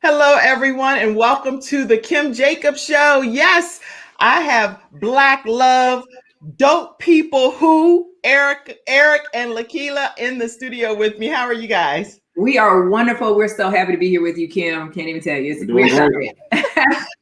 Hello, everyone, and welcome to the Kim Jacobs Show. Yes, I have Black Love, Dope People Who, Eric, and Lakila in the studio with me. How are you guys? We are wonderful. We're so happy to be here with you, Kim. Can't even tell you. We're excited.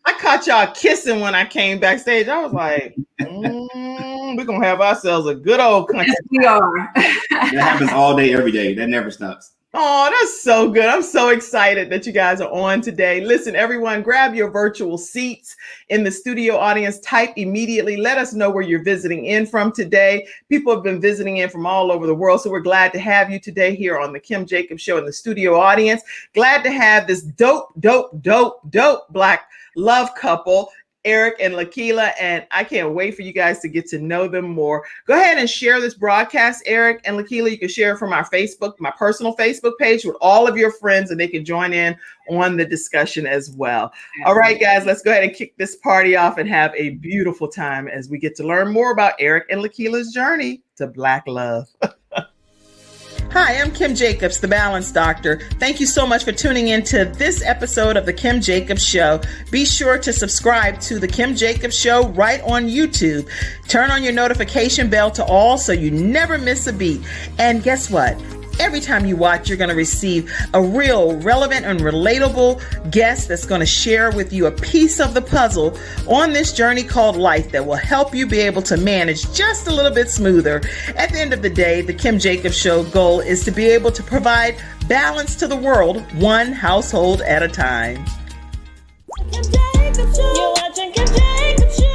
I caught y'all kissing when I came backstage. I was like, we're going to have ourselves a good old country. Yes, we are. That happens all day, every day. That never stops. Oh, that's so good. I'm so excited that you guys are on today. Listen, everyone, grab your virtual seats in the studio audience. Type immediately. Let us know where you're visiting in from today. People have been visiting in from all over the world, so we're glad to have you today here on the Kim Jacobs Show in the studio audience. Glad to have this dope Black love couple, Eric and Lakila, and I can't wait for you guys to get to know them more. Go ahead and share this broadcast, Eric and Lakila. You can share it from our Facebook, my personal Facebook page, with all of your friends, and they can join in on the discussion as well. All right, guys, let's go ahead and kick this party off and have a beautiful time as we get to learn more about Eric and Lakila's journey to Black love. Hi, I'm Kim Jacobs, the Balance Doctor. Thank you so much for tuning in to this episode of the Kim Jacobs Show. Be sure to subscribe to the Kim Jacobs Show right on YouTube. Turn on your notification bell to all so you never miss a beat. And guess what? Every time you watch, you're going to receive a real relevant and relatable guest that's going to share with you a piece of the puzzle on this journey called life that will help you be able to manage just a little bit smoother. At the end of the day, the Kim Jacobs Show goal is to be able to provide balance to the world, one household at a time. Kim Jacobs Show. You're watching Kim Jacobs Show.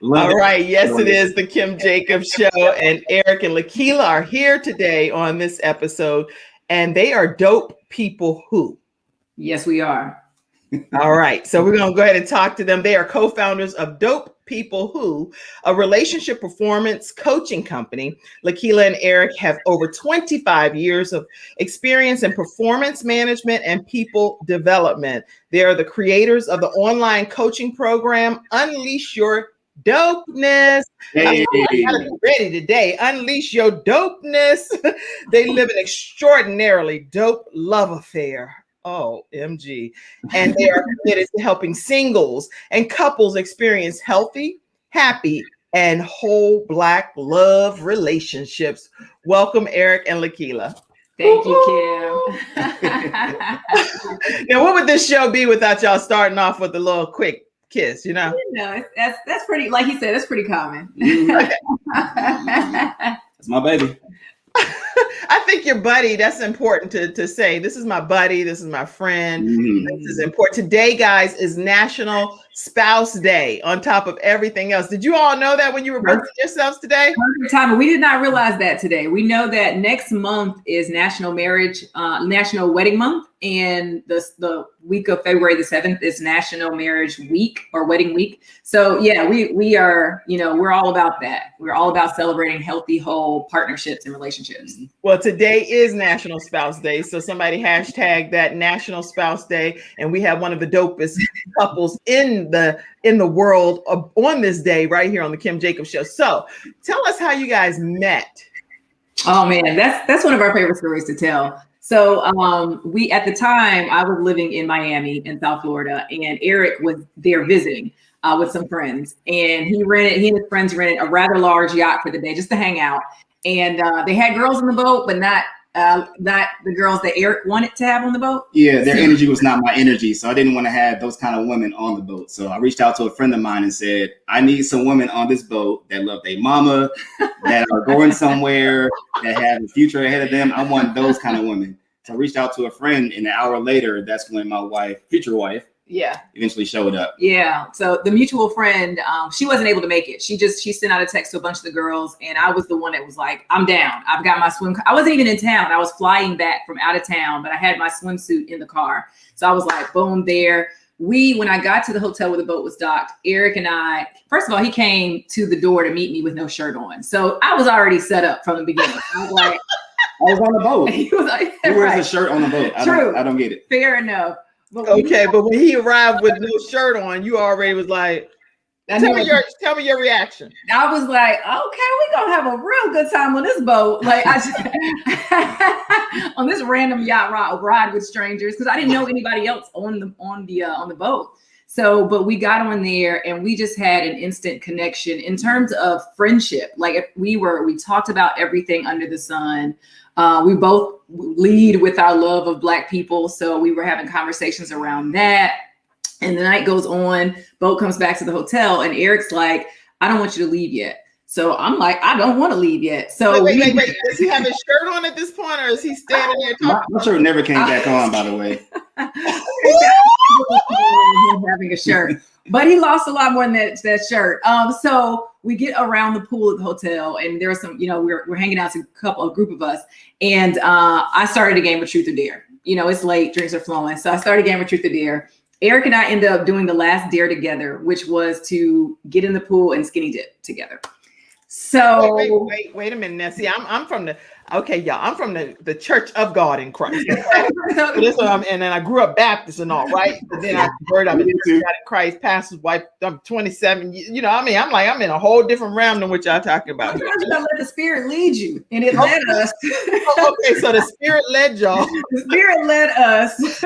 All right. Yes, it is the Kim Jacobs Show, and Eric and Lakila are here today on this episode, and they are dope people who. Yes, we are. All right. So we're going to go ahead and talk to them. They are co-founders of Dope People Who, a relationship performance coaching company. Lakila and Eric have over 25 years of experience in performance management and people development. They are the creators of the online coaching program, Unleash Your Dopeness. Hey. I gotta be ready today. Unleash your dopeness. They live an extraordinarily dope love affair. OMG. And they are committed to helping singles and couples experience healthy, happy, and whole Black love relationships. Welcome, Eric and Lakila. Thank you, Kim. Now, what would this show be without y'all starting off with a little quick kiss, you know? No, that's pretty, like he said, that's pretty common. That's my baby. I think your buddy, that's important to say. This is my buddy. This is my friend. This is important. Today, guys, is National Spouse Day on top of everything else. Did you all know that when you were birthing yourselves today? Perfect time. We did not realize that today. We know that next month is National Wedding Month. And the week of February the 7th is National Marriage Week or Wedding Week. So yeah, we are, we're all about that. We're all about celebrating healthy, whole partnerships and relationships. Well, today is National Spouse Day. So somebody hashtag that National Spouse Day. And we have one of the dopest couples in the world on this day right here on the Kim Jacobs Show. So tell us how you guys met. Oh man, that's one of our favorite stories to tell. So at the time I was living in Miami in South Florida, and Eric was there visiting with some friends, and he and his friends rented a rather large yacht for the day just to hang out. And they had girls on the boat, but not the girls that Eric wanted to have on the boat. Yeah, their energy was not my energy, so I didn't want to have those kind of women on the boat. So I reached out to a friend of mine and said, I need some women on this boat that love their mama, that are going somewhere, that have a future ahead of them. I want those kind of women. So I reached out to a friend, and an hour later, that's when my future wife, eventually showed up. Yeah. So the mutual friend, she wasn't able to make it. She sent out a text to a bunch of the girls, and I was the one that was like, I'm down. I've got my swim. I wasn't even in town. I was flying back from out of town, but I had my swimsuit in the car. So I was like, boom, there. When I got to the hotel where the boat was docked, Eric and I, first of all, he came to the door to meet me with no shirt on. So I was already set up from the beginning. I was like, I was on the boat. He was like, Who wears a shirt on the boat? I don't get it. Fair enough. Okay, but when he arrived with no shirt on, you already was like, tell me your reaction. I was like, okay, we're gonna have a real good time on this boat. Like on this random yacht ride with strangers, because I didn't know anybody else on the boat. So, but we got on there and we just had an instant connection in terms of friendship. Like we talked about everything under the sun. We both lead with our love of Black people. So we were having conversations around that. And the night goes on, boat comes back to the hotel, and Eric's like, I don't want you to leave yet. So I'm like, I don't want to leave yet. So wait. Does he have his shirt on at this point, or is he standing there talking? My shirt never came back on, by the way. Having a shirt, but he lost a lot more than that shirt. So we get around the pool at the hotel, and there was some, we're hanging out to a group of us, and I started a game of truth or dare. It's late, drinks are flowing, so I started a game of truth or dare. Eric and I ended up doing the last dare together, which was to get in the pool and skinny dip together. So wait a minute, Nessie. I'm from the I'm from the Church of God in Christ. So this and then I grew up Baptist and all, right? But then I heard I'm in God in Christ, pastor's wife. I'm 27. I'm in a whole different realm than what y'all talking about. Sometimes you gotta let the Spirit lead you, and it led us. Okay, so the Spirit led y'all. The Spirit led us.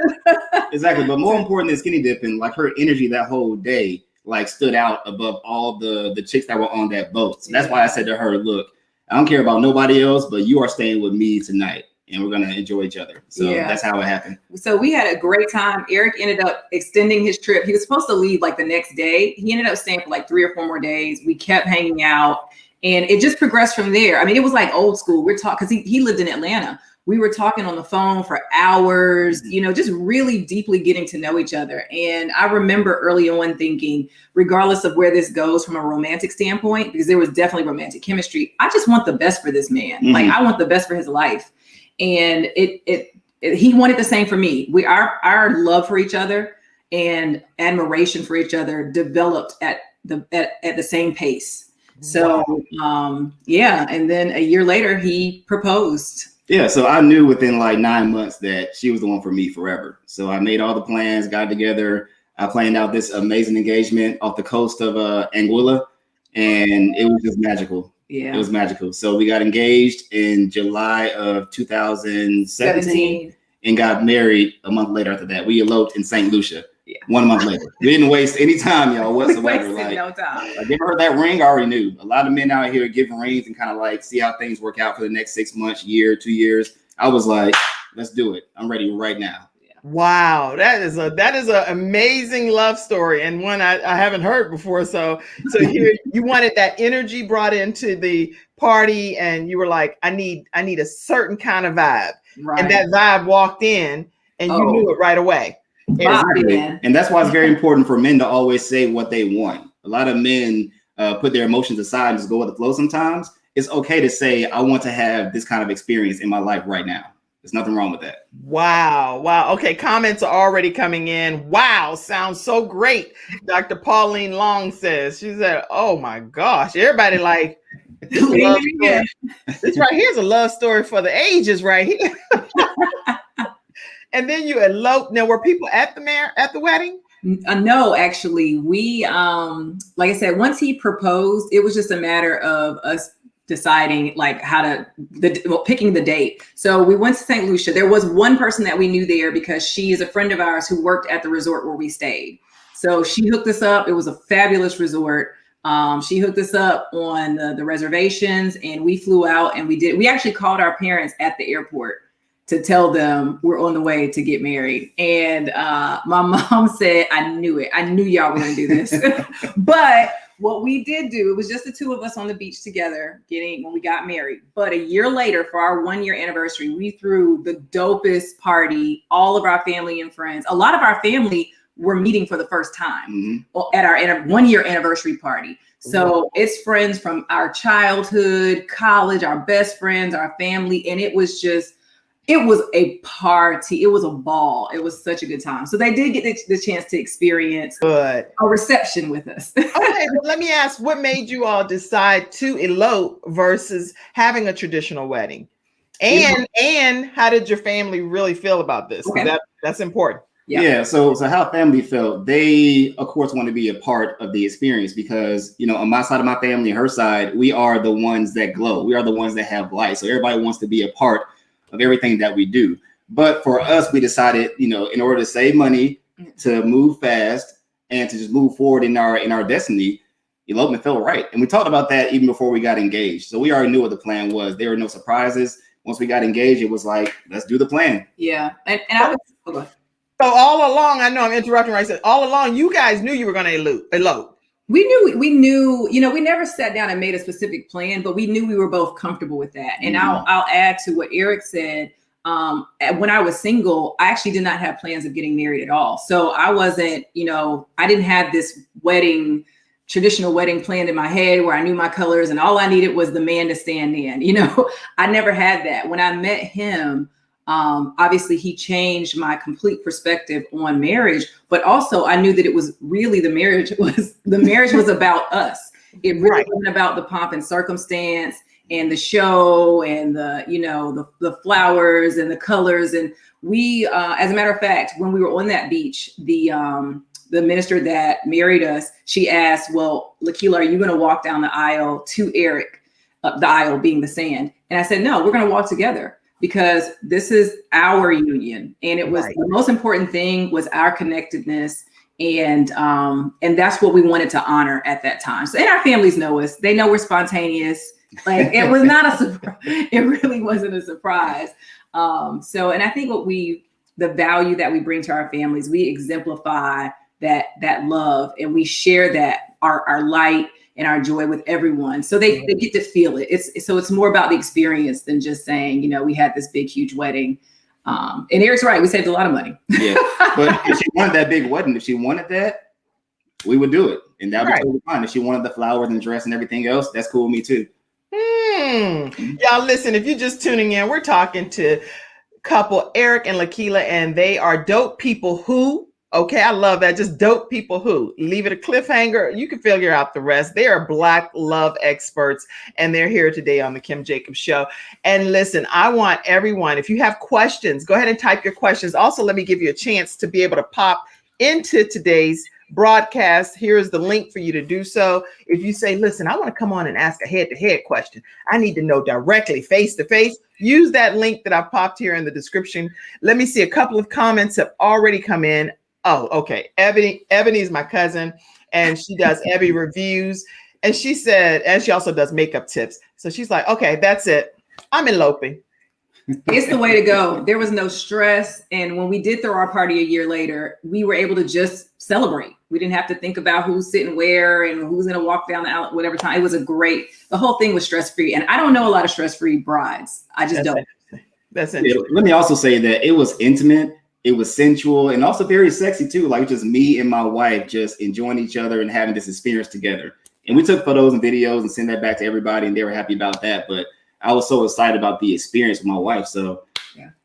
Exactly, but more important than skinny dipping, like her energy that whole day, like stood out above all the chicks that were on that boat. So that's why I said to her, look, I don't care about nobody else, but you are staying with me tonight and we're going to enjoy each other. So that's how it happened. So we had a great time. Eric ended up extending his trip. He was supposed to leave like the next day. He ended up staying for like 3 or 4 more days. We kept hanging out and it just progressed from there. I mean, it was like old school. We're talking, because he lived in Atlanta. We were talking on the phone for hours, just really deeply getting to know each other. And I remember early on thinking, regardless of where this goes from a romantic standpoint, because there was definitely romantic chemistry, I just want the best for this man. Mm-hmm. Like I want the best for his life. And he wanted the same for me. Our love for each other and admiration for each other developed at the same pace. So, and then a year later, he proposed. Yeah, so I knew within like 9 months that she was the one for me forever. So I made all the plans, got together. I planned out this amazing engagement off the coast of Anguilla, and it was just magical. Yeah, it was magical. So we got engaged in July of 2017 and got married a month later after that. We eloped in St. Lucia. Yeah. 1 month later. We didn't waste any time, y'all, whatsoever. No time. I gave her that ring. I already knew. A lot of men out here giving rings and kind of like see how things work out for the next 6 months, year, 2 years. I was like, let's do it. I'm ready right now. Yeah. Wow, that is an amazing love story and one I haven't heard before. So here you wanted that energy brought into the party, and you were like, I need a certain kind of vibe, right. And that vibe walked in, and you knew it right away. Exactly. And that's why it's very important for men to always say what they want. A lot of men put their emotions aside and just go with the flow sometimes. It's okay to say, I want to have this kind of experience in my life right now. There's nothing wrong with that. Wow. Okay, comments are already coming in. Wow, sounds so great. Dr. Pauline Long says, she said, oh my gosh, everybody like, this right here's a love story for the ages right here. And then you eloped. Now, were people at the wedding? No, actually, we like I said, once he proposed, it was just a matter of us deciding like picking the date. So we went to St. Lucia. There was one person that we knew there because she is a friend of ours who worked at the resort where we stayed. So she hooked us up. It was a fabulous resort. She hooked us up on the reservations, and we flew out, and we actually called our parents at the airport to tell them we're on the way to get married. And my mom said, I knew it. I knew y'all were going to do this. But what we did do, it was just the two of us on the beach together when we got married. But a year later, for our 1-year anniversary, we threw the dopest party. All of our family and friends, a lot of our family were meeting for the first time at our 1-year anniversary party. So it's friends from our childhood, college, our best friends, our family. And it was a party. It was a ball. It was such a good time. So they did get the chance to experience a reception with us. Okay, well, let me ask, what made you all decide to elope versus having a traditional wedding? And how did your family really feel about this? Okay. That's important. Yeah. So how family felt, they of course want to be a part of the experience because, you know, on my side of my family, her side, we are the ones that glow. We are the ones that have light. So everybody wants to be a part of everything that we do. But for us, we decided, you know, in order to save money, to move fast, and to just move forward in our destiny, elopement felt right. And we talked about that even before we got engaged. So we already knew what the plan was. There were no surprises. Once we got engaged, it was like, let's do the plan. Yeah. And I was, oh, go ahead. So all along, I know I'm interrupting. Right? I said all along, you guys knew you were going to elope. We knew, you know, we never sat down and made a specific plan, but we knew we were both comfortable with that. And I'll add to what Eric said. When I was single, I actually did not have plans of getting married at all. So I wasn't, you know, I didn't have this traditional wedding planned in my head where I knew my colors and all I needed was the man to stand in. You know, I never had that. When I met him, obviously he changed my complete perspective on marriage, but also I knew that it was really the marriage was about us. It really wasn't about the pomp and circumstance and the show and the, you know, the flowers and the colors. And we, as a matter of fact, when we were on that beach, the minister that married us, she asked, well, Lakila, are you going to walk down the aisle to Eric, the aisle being the sand? And I said, no, we're going to walk together because this is our union. And it was the most important thing was our connectedness. And that's what we wanted to honor at that time. So, and our families know us. They know we're spontaneous. Like it was not a surprise. It really wasn't a surprise. So, and I think the value that we bring to our families, we exemplify that love, and we share that our light and our joy with everyone. So they get to feel it. It's more about the experience than just saying, you know, we had this big, huge wedding. And Eric's right. We saved a lot of money. Yeah. But if she wanted that big wedding, if she wanted that, we would do it. And that would be totally fine. If she wanted the flowers and the dress and everything else, that's cool with me too. Y'all listen, if you're just tuning in, we're talking to couple Eric and Lakila, and they are dope people who, okay, I love that. Just dope people who. Leave it a cliffhanger. You can figure out the rest. They are Black love experts, and they're here today on the Kim Jacobs Show. And listen, I want everyone, if you have questions, go ahead and type your questions. Also, let me give you a chance to be able to pop into today's broadcast. Here's the link for you to do so. If you say, listen, I want to come on and ask a head-to-head question, I need to know directly, face-to-face, use that link that I popped here in the description. Let me see, a couple of comments have already come in. Oh, okay. Ebony is my cousin, and she does Ebby reviews. And she said, and she also does makeup tips. So she's like, okay, that's it. I'm eloping. It's the way to go. There was no stress. And when we did throw our party a year later, we were able to just celebrate. We didn't have to think about who's sitting where and who's going to walk down the aisle at whatever time. It was the whole thing was stress-free. And I don't know a lot of stress-free brides. I just don't. That's interesting. Let me also say that it was intimate. It was sensual and also very sexy too. Like just me and my wife just enjoying each other and having this experience together. And we took photos and videos and sent that back to everybody, and they were happy about that. But I was so excited about the experience with my wife. So,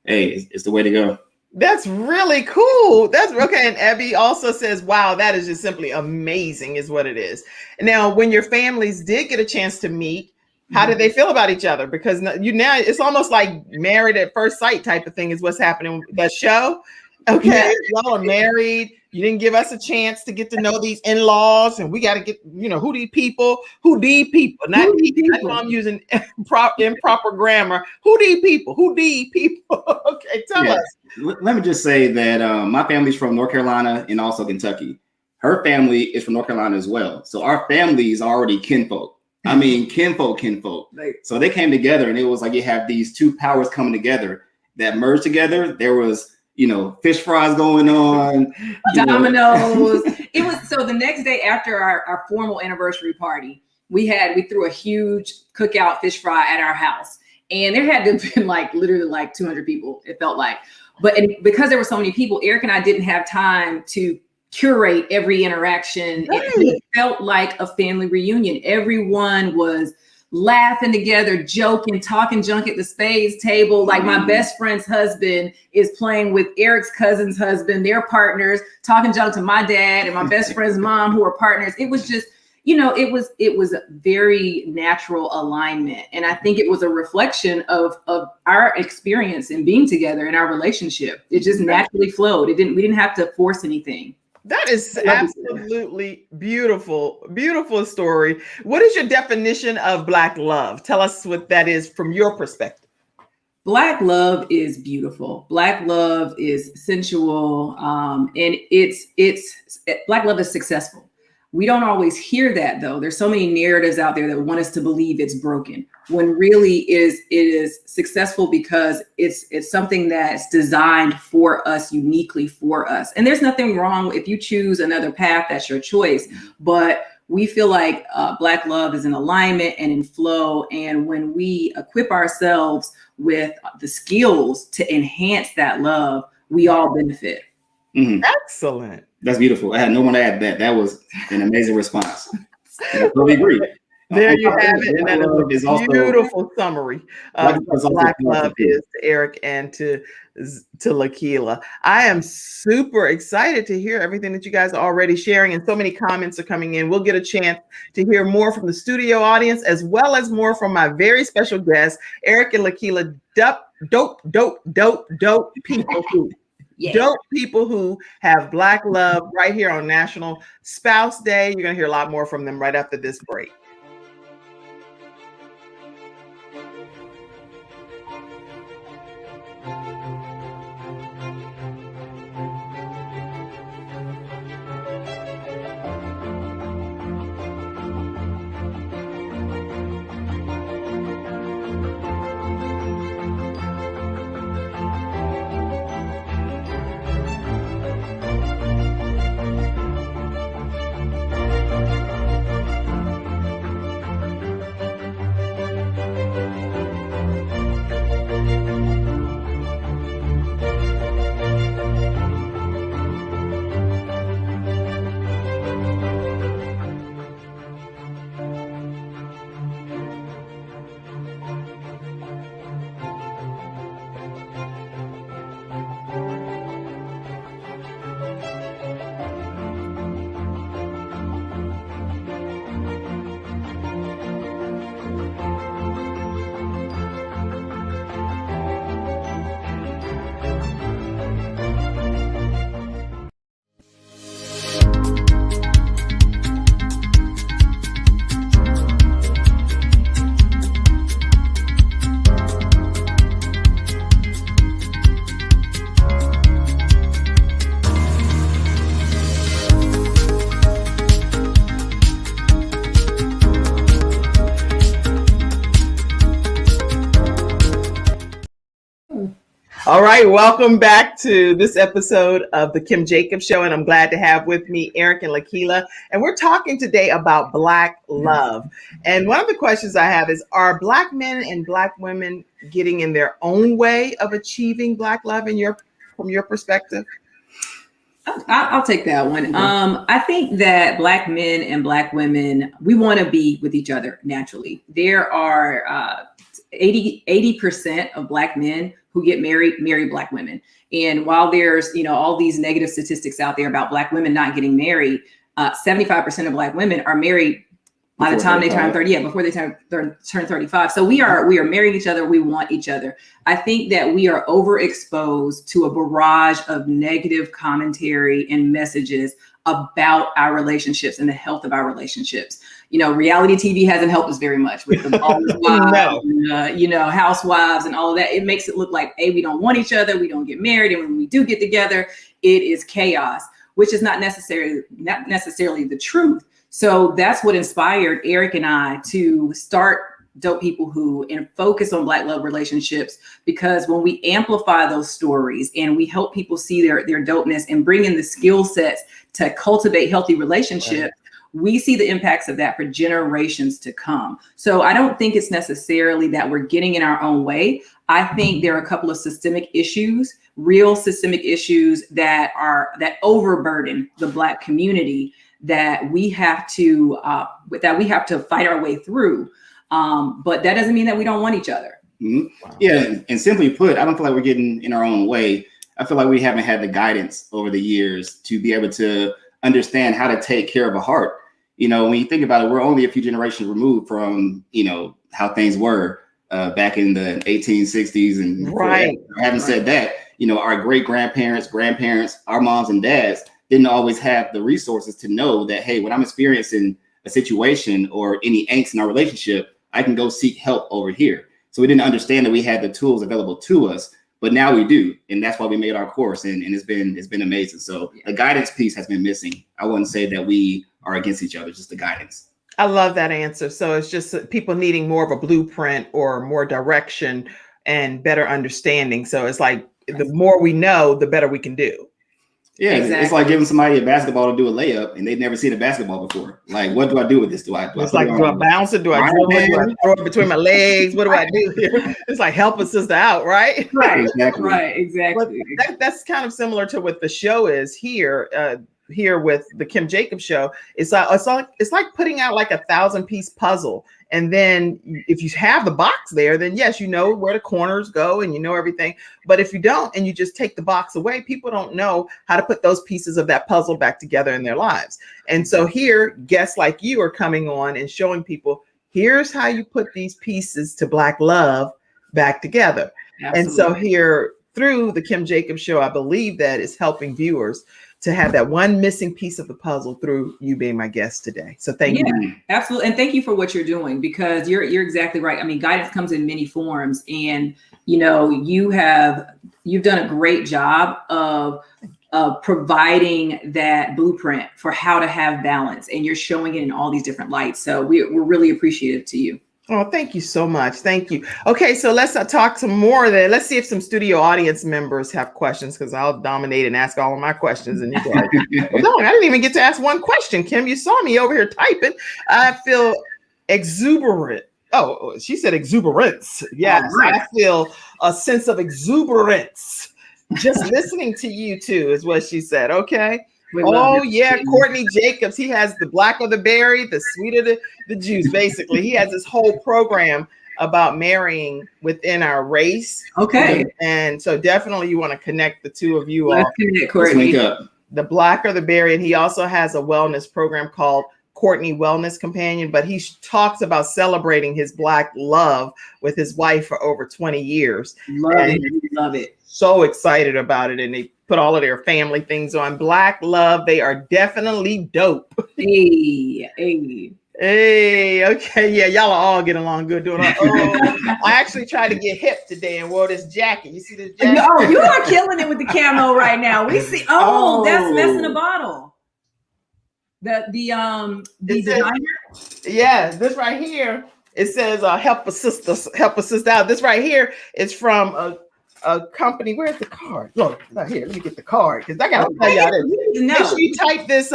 hey, it's the way to go. That's really cool. That's okay. And Abby also says, wow, that is just simply amazing is what it is. Now, when your families did get a chance to meet, how did they feel about each other? Because now it's almost like married at first sight type of thing is what's happening with that show. Okay, y'all are married. You didn't give us a chance to get to know these in-laws, and we got to get, who these people, not these people. I know I'm using improper grammar. Who these people? Okay, tell us. Let me just say that my family's from North Carolina and also Kentucky. Her family is from North Carolina as well. So our families are already kinfolk. I mean, kinfolk. So they came together, and it was like you have these two powers coming together that merged together. There was, fish fries going on, dominoes. It was so the next day after our formal anniversary party, we threw a huge cookout fish fry at our house, and there had to have been literally 200 people. It felt like, but because there were so many people, Eric and I didn't have time to curate every interaction. Right. It felt like a family reunion. Everyone was laughing together, joking, talking junk at the spades table. Like my best friend's husband is playing with Eric's cousin's husband. They're partners, talking junk to my dad and my best friend's mom, who are partners. It was just, it was a very natural alignment. And I think it was a reflection of our experience in being together in our relationship. It just naturally flowed. We didn't have to force anything. That is absolutely beautiful, beautiful story. What is your definition of Black love? Tell us what that is from your perspective. Black love is beautiful. Black love is sensual, and Black love is successful. We don't always hear that, though. There's so many narratives out there that want us to believe it's broken, when really it is successful because it's something that's designed for us, uniquely for us. And there's nothing wrong if you choose another path, that's your choice. But we feel like Black love is in alignment and in flow. And when we equip ourselves with the skills to enhance that love, we all benefit. Mm-hmm. Excellent. That's beautiful. I had no one to add that. That was an amazing response. I totally agree. There you have it. And that is a beautiful summary of what Black love is to Eric and to Lakila. I am super excited to hear everything that you guys are already sharing, and so many comments are coming in. We'll get a chance to hear more from the studio audience, as well as more from my very special guests, Eric and Lakila, dope people who dope people who have Black love right here on National Spouse Day. You're going to hear a lot more from them right after this break. All right, welcome back to this episode of the Kim Jacobs Show, and I'm glad to have with me Eric and Lakila, and we're talking today about Black love. And one of the questions I have is, are Black men and Black women getting in their own way of achieving Black love from your perspective? I'll take that one. I think that Black men and Black women, we want to be with each other naturally. There are 80% of Black men who get marry Black women. And while there's, all these negative statistics out there about Black women not getting married, 75% of Black women are married by the time they turn 30. Before they turn 35. So we are marrying each other. We want each other. I think that we are overexposed to a barrage of negative commentary and messages about our relationships and the health of our relationships. Reality TV hasn't helped us very much with the housewives and all of that. It makes it look like, we don't want each other. We don't get married. And when we do get together, it is chaos, which is not necessarily the truth. So that's what inspired Eric and I to start Dope People Who and focus on Black love relationships, because when we amplify those stories and we help people see their dopeness and bring in the skill sets to cultivate healthy relationships, we see the impacts of that for generations to come. So I don't think it's necessarily that we're getting in our own way. I think there are a couple of systemic issues, real systemic issues that overburden the Black community that we have to fight our way through. But that doesn't mean that we don't want each other. Mm-hmm. Wow. Yeah, and simply put, I don't feel like we're getting in our own way. I feel like we haven't had the guidance over the years to be able to understand how to take care of a heart. You know, when you think about it, we're only a few generations removed from, you know, how things were back in the 1860s and before that. Having said that, you know, our great grandparents, our moms and dads didn't always have the resources to know that, hey, when I'm experiencing a situation or any angst in our relationship, I can go seek help over here. So we didn't understand that we had the tools available to us, but now we do. And that's why we made our course, and it's been amazing. So the guidance piece has been missing. I wouldn't say that we are against each other, just the guidance. I love that answer. So it's just people needing more of a blueprint or more direction and better understanding. So it's like the more we know, the better we can do. Yeah, exactly. It's like giving somebody a basketball to do a layup and they've never seen a basketball before. Like, what do I do with this? Do I bounce it? Do I dribble it? Do I throw it between my legs? What do I do here? It's like help a sister out, right? Right, exactly. Right, exactly. That's kind of similar to what the show is here. Here with the Kim Jacobs show, it's like putting out like a 1,000-piece puzzle. And then if you have the box there, then yes, you know where the corners go and you know everything. But if you don't, and you just take the box away, people don't know how to put those pieces of that puzzle back together in their lives. And so here, guests like you are coming on and showing people, here's how you put these pieces to Black love back together. Absolutely. And so here through the Kim Jacobs show, I believe that is helping viewers to have that one missing piece of the puzzle through you being my guest today. So thank you. Absolutely. And thank you for what you're doing, because you're exactly right. I mean, guidance comes in many forms, and, you know, you've done a great job of providing that blueprint for how to have balance, and you're showing it in all these different lights. So we're really appreciative to you. Oh, thank you so much. Thank you. Okay, so let's talk some more then. Let's see if some studio audience members have questions, because I'll dominate and ask all of my questions. And you're like, well, no, I didn't even get to ask one question, Kim. You saw me over here typing. I feel exuberant. Oh, she said exuberance. Yes, I feel a sense of exuberance just listening to you two is what she said. Okay. Oh yeah, Courtney Jacobs. He has the blacker the berry, the sweeter the juice. Basically, he has this whole program about marrying within our race. Okay, and so definitely you want to connect the two of you all. Connect, Courtney. The blacker the berry, and he also has a wellness program called Courtney Wellness Companion. But he talks about celebrating his Black love with his wife for over 20 years. Love it. So excited about it, and they put all of their family things on. Black love, they are definitely dope. Hey, okay, yeah, y'all are all getting along good doing it. Oh, I actually tried to get hip today and wore this jacket. You see this jacket? Oh, you are killing it with the camo right now. We see. Oh, that's messing a bottle. The designer. Yeah, this right here. It says help a sister out. This right here is from a company. Where's the card? Look, right here. Let me get the card, because I gotta tell y'all this. Make sure you type this,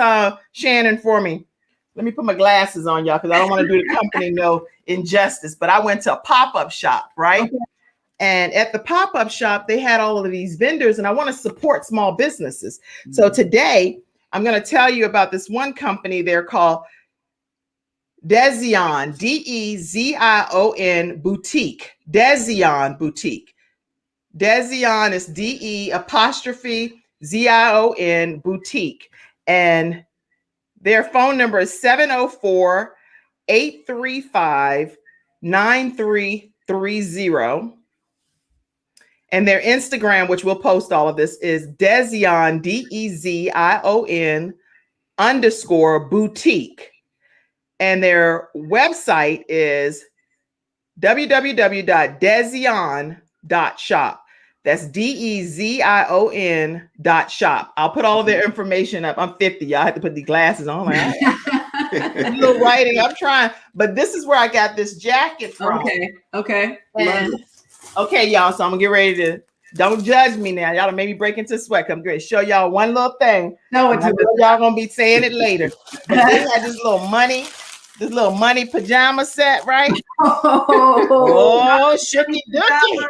Shannon, for me. Let me put my glasses on, y'all, because I don't want to do the company no injustice. But I went to a pop-up shop, right? Okay. And at the pop-up shop, they had all of these vendors, and I want to support small businesses. Mm-hmm. So today, I'm going to tell you about this one company. They're called Dezion, Dezion Boutique. Dezion Boutique. Dezion is DE''Zion Boutique. And their phone number is 704-835-9330. And their Instagram, which we'll post all of this, is Dezion, DEZION_boutique. And their website is www.dezion.shop. That's DEZION.shop. I'll put all of their information up. I'm 50. Y'all have to put these glasses on. Like, little writing. I'm trying. But this is where I got this jacket from. Okay. And, okay, y'all. So I'm going to get ready to, don't judge me now. Y'all maybe break into sweat. I'm going to show y'all one little thing. No, y'all going to be saying it later. But they had this little money pajama set, right? Oh, shooky dookie.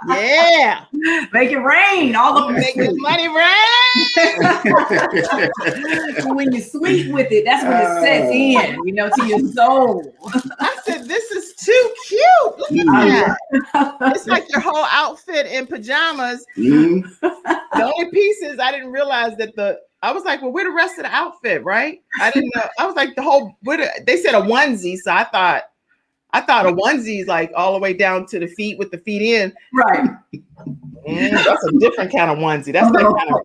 Yeah. Make it rain all up in Make this the money rain. when you're sweet with it, that's when it sets in, to your soul. I said, this is too cute. Look at that. It's like your whole outfit in pajamas. Mhm. The only piece is I didn't realize that I was like, well, where the rest of the outfit, right? I didn't know. I was like, they said a onesie, so I thought a onesie is like all the way down to the feet with the feet in. Right. That's a different kind of onesie. That's that kind of.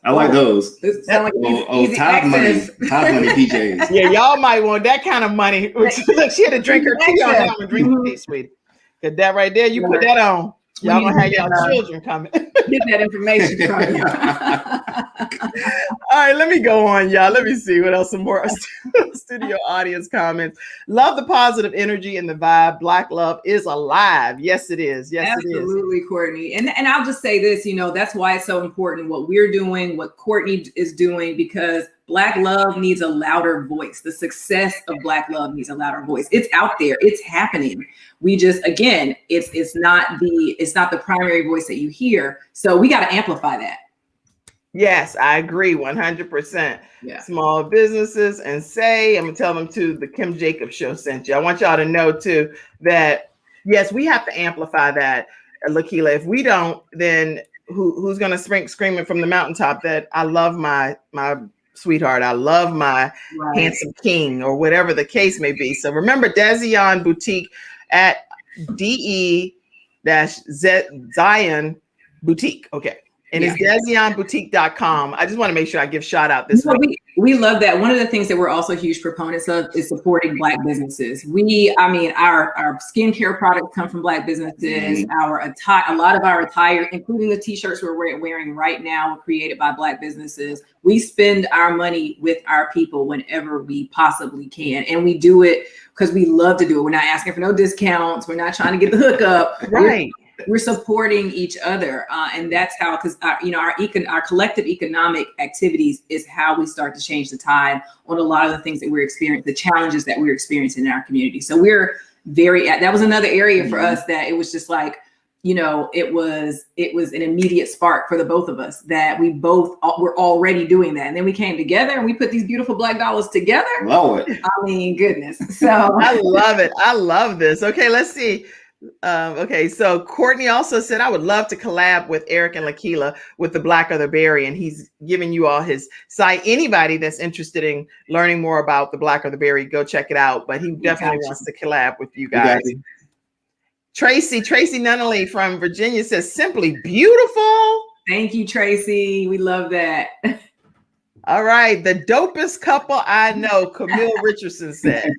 I like those. It sound like easy top money access. PJs. Yeah, y'all might want that kind of money. Look, she had to drink her tea on that one. Drink the tea, sweetie. Cause that right there, you put that on. Y'all gonna have y'all children coming. Get that information from you. All right, let me go on, y'all. Let me see what else. Some more studio audience comments. Love the positive energy and the vibe. Black love is alive. Yes, it is. Yes, absolutely, Courtney. And I'll just say this, that's why it's so important what we're doing, what Courtney is doing, because Black love needs a louder voice. The success of Black love needs a louder voice. It's out there. It's happening. We just, again, it's not the primary voice that you hear. So we got to amplify that. Yes, I agree 100%. Yeah. Small businesses and I'm gonna tell them too, the Kim Jacobs Show sent you. I want y'all to know too that yes, we have to amplify that, Lakila. If we don't, then who's gonna scream it from the mountaintop that I love my sweetheart, I love my handsome king, or whatever the case may be. So remember Dezion Boutique at DE-Zion Boutique. Okay. And it's DezionBoutique.com. I just want to make sure I give shout out this week. We love that. One of the things that we're also huge proponents of is supporting Black businesses. Our skincare products come from Black businesses. A lot of our attire, including the t-shirts we're wearing right now, were created by Black businesses. We spend our money with our people whenever we possibly can. And we do it because we love to do it. We're not asking for no discounts. We're not trying to get the hookup. Right. We're supporting each other, and that's how, because our collective economic activities is how we start to change the tide on a lot of the things that we're experiencing, the challenges that we're experiencing in our community. So we're that was another area for us that it was just like, it was an immediate spark for the both of us that we both were already doing that, and then we came together and we put these beautiful Black dollars together. Love it. I mean, goodness. So I love it. I love this. Okay, let's see. Okay, so Courtney also said, I would love to collab with Eric and Lakila with the Black or the Berry, and he's giving you all his site. Anybody that's interested in learning more about the Black or the Berry, go check it out. But he definitely wants to collab with you guys. Tracy Nunnally from Virginia says, simply beautiful. Thank you, Tracy. We love that. All right, the dopest couple I know, Camille Richardson said.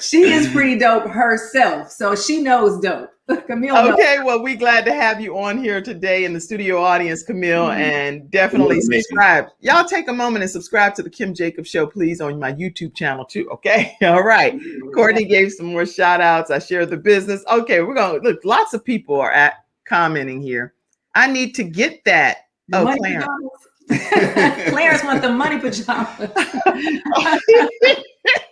She is pretty dope herself, so she knows dope. Camille. Okay, well, we're glad to have you on here today in the studio audience, Camille, and definitely subscribe. Y'all take a moment and subscribe to the Kim Jacobs Show, please, on my YouTube channel too, okay? All right. Courtney gave some more shout outs. I shared the business. Okay, we're going to look. Lots of people are commenting here. I need to get that. Oh, Clarence. Clarence wants the money pajamas.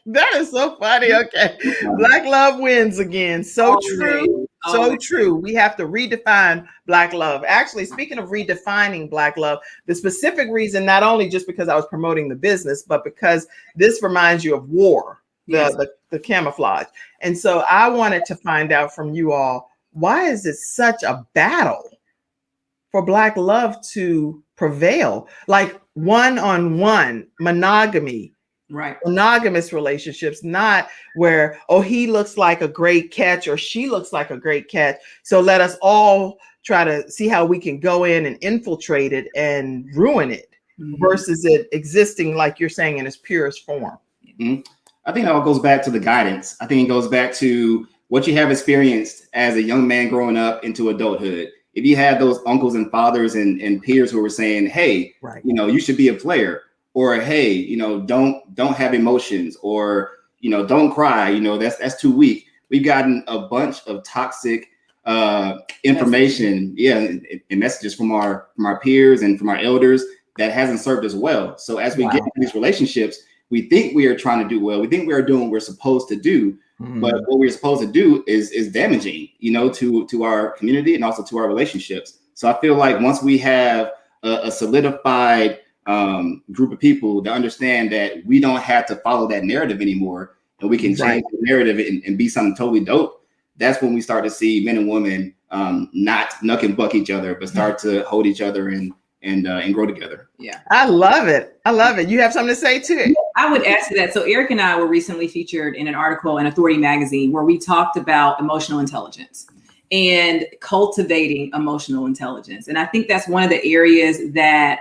That is so funny. Okay. Black love wins again. So true. So true. We have to redefine Black love. Actually, speaking of redefining Black love, the specific reason, not only just because I was promoting the business, but because this reminds you of war, the camouflage. And so I wanted to find out from you all, why is it such a battle for Black love to prevail? Like one-on-one monogamy, right? Monogamous relationships, not where, oh, he looks like a great catch or she looks like a great catch, so let us all try to see how we can go in and infiltrate it and ruin it, versus it existing, like you're saying, in its purest form. I think it all goes back to the guidance. I think it goes back to what you have experienced as a young man growing up into adulthood. If you had those uncles and fathers and peers who were saying, hey, you should be a player, or, hey, don't have emotions, or, don't cry, that's too weak. We've gotten a bunch of toxic information, and messages from our peers and from our elders that hasn't served us well. So as we get into these relationships, we think we are trying to do well. We think we are doing what we're supposed to do. Mm. But what we're supposed to do is damaging, to our community and also to our relationships. So I feel like once we have a solidified group of people that understand that we don't have to follow that narrative anymore, and we can change the narrative and be something totally dope, that's when we start to see men and women not nuck and buck each other, but start to hold each other and grow together. Yeah. I love it. I love it. You have something to say too? I would add to that. So Eric and I were recently featured in an article in Authority magazine where we talked about emotional intelligence and cultivating emotional intelligence. And I think that's one of the areas that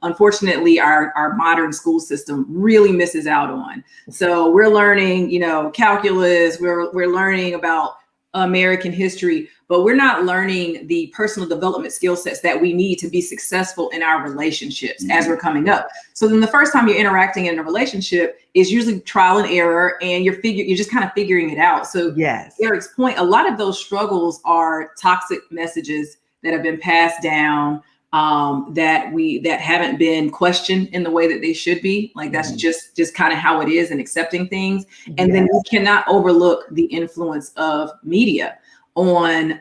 unfortunately our modern school system really misses out on. So we're learning, calculus, we're learning about American history, but we're not learning the personal development skill sets that we need to be successful in our relationships as we're coming up. So then the first time you're interacting in a relationship is usually trial and error, and you're just kind of figuring it out. So yes, Eric's point, a lot of those struggles are toxic messages that have been passed down, that haven't been questioned in the way that they should be. Like that's just kind of how it is, and accepting things. And then we cannot overlook the influence of media on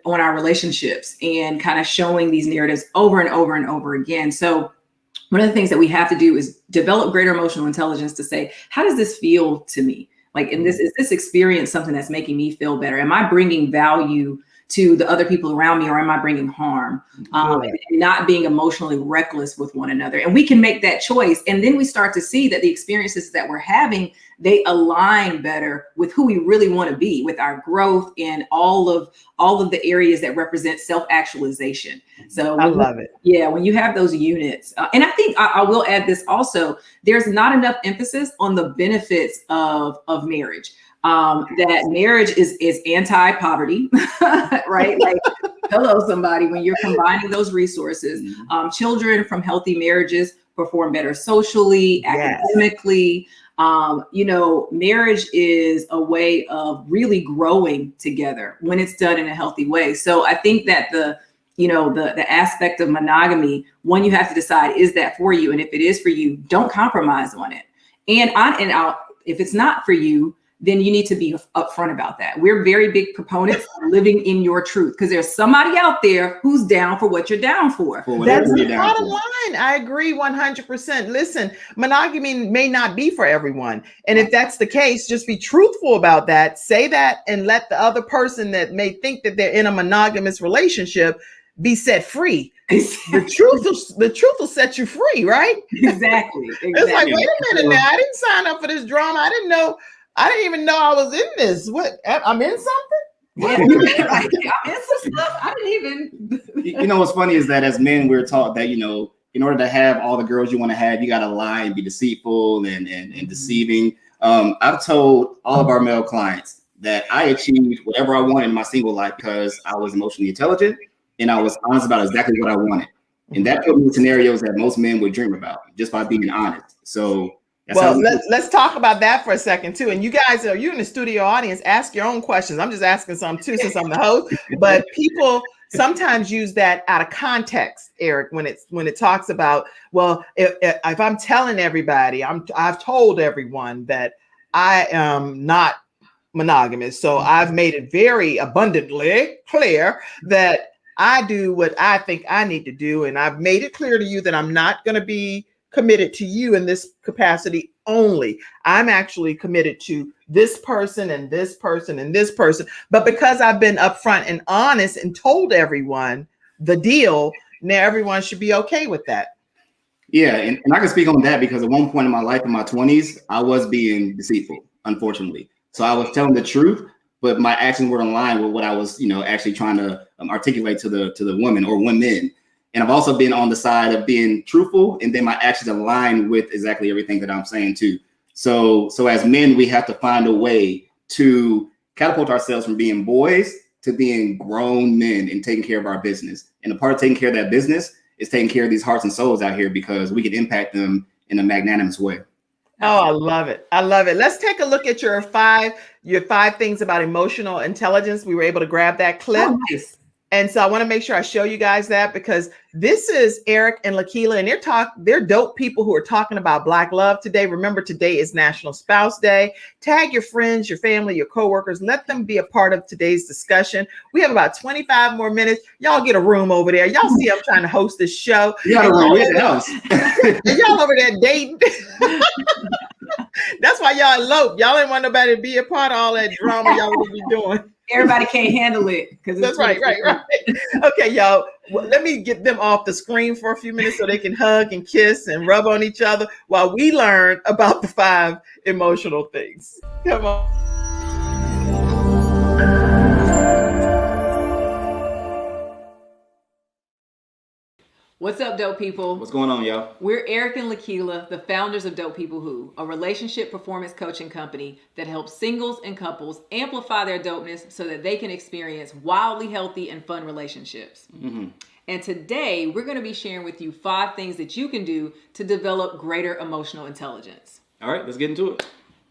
our relationships and kind of showing these narratives over and over and over again. So one of the things that we have to do is develop greater emotional intelligence to say, how does this feel to me? Like, is this experience something that's making me feel better? Am I bringing value to the other people around me, or am I bringing harm? And not being emotionally reckless with one another. And we can make that choice. And then we start to see that the experiences that we're having, they align better with who we really want to be, with our growth and all of the areas that represent self-actualization. So I love it. Yeah, when you have those units, and I think I will add this also, there's not enough emphasis on the benefits of marriage. That marriage is anti-poverty, right? Like, hello, somebody, when you're combining those resources, children from healthy marriages perform better socially, academically. Marriage is a way of really growing together when it's done in a healthy way. So I think that the aspect of monogamy, one, you have to decide, is that for you? And if it is for you, don't compromise on it. And if it's not for you, then you need to be upfront about that. We're very big proponents of living in your truth, because there's somebody out there who's down for what you're down for. That's the bottom line. I agree 100%. Listen, monogamy may not be for everyone. And if that's the case, just be truthful about that. Say that, and let the other person that may think that they're in a monogamous relationship be set free. The truth will set you free, right? Exactly. It's like, wait a minute now, I didn't sign up for this drama. I didn't even know I was in this. What? I'm in something? Yeah, I'm in some stuff. I didn't even. What's funny is that as men, we're taught that, in order to have all the girls you want to have, you got to lie and be deceitful and deceiving. I've told all of our male clients that I achieved whatever I wanted in my single life because I was emotionally intelligent and I was honest about exactly what I wanted. And that put me in scenarios that most men would dream about just by being honest. So let's talk about that for a second too. And you guys, you're in the studio audience, ask your own questions. I'm just asking some too, since I'm the host. But people sometimes use that out of context, Eric, when it talks about, well, if I'm telling everybody, I've told everyone that I am not monogamous. So I've made it very abundantly clear that I do what I think I need to do. And I've made it clear to you that I'm not going to be committed to you in this capacity only. I'm actually committed to this person and this person and this person. But because I've been upfront and honest and told everyone the deal, now everyone should be okay with that. Yeah, and I can speak on that because at one point in my life, in my 20s, I was being deceitful, unfortunately. So I was telling the truth, but my actions were in line with what I was, actually trying to articulate to the women or women. And I've also been on the side of being truthful, and then my actions align with exactly everything that I'm saying too. So as men, we have to find a way to catapult ourselves from being boys to being grown men and taking care of our business. And the part of taking care of that business is taking care of these hearts and souls out here, because we can impact them in a magnanimous way. Oh, I love it. I love it. Let's take a look at your five things about emotional intelligence. We were able to grab that clip. Oh, nice. And so I want to make sure I show you guys that, because this is Eric and Lakila, and they're dope people who are talking about Black love today. Remember, today is National Spouse Day. Tag your friends, your family, your coworkers. Let them be a part of today's discussion. We have about 25 more minutes. Y'all get a room over there. Y'all see I'm trying to host this show. You got a room with the house. And y'all over there dating. That's why y'all elope. Y'all didn't want nobody to be a part of all that drama y'all would be doing. Everybody can't handle it because That's right. Okay, y'all. Well, let me get them off the screen for a few minutes so they can hug and kiss and rub on each other while we learn about the 5 emotional things. Come on. What's up, dope people? What's going on, y'all? We're Eric and Lakila, the founders of Dope People Who, a relationship performance coaching company that helps singles and couples amplify their dopeness so that they can experience wildly healthy and fun relationships. Mm-hmm. And today, we're going to be sharing with you 5 things that you can do to develop greater emotional intelligence. All right, let's get into it.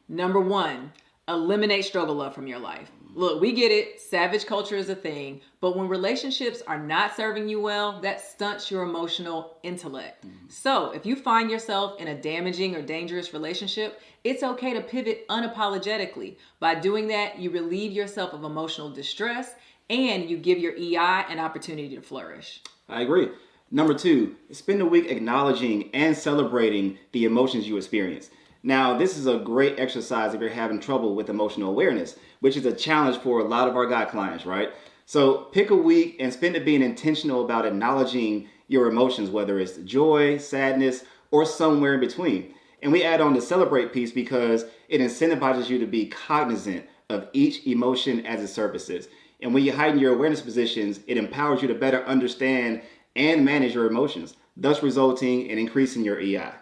Number 1, eliminate struggle love from your life. Look, we get it. Savage culture is a thing, but when relationships are not serving you well, that stunts your emotional intellect. Mm-hmm. So if you find yourself in a damaging or dangerous relationship, it's okay to pivot unapologetically. By doing that, you relieve yourself of emotional distress and you give your EI an opportunity to flourish. I agree. Number 2, spend a week acknowledging and celebrating the emotions you experience. Now, this is a great exercise if you're having trouble with emotional awareness, which is a challenge for a lot of our guy clients, right? So pick a week and spend it being intentional about acknowledging your emotions, whether it's joy, sadness, or somewhere in between. And we add on the celebrate piece because it incentivizes you to be cognizant of each emotion as it surfaces. And when you heighten your awareness positions, it empowers you to better understand and manage your emotions, thus resulting in increasing your EI.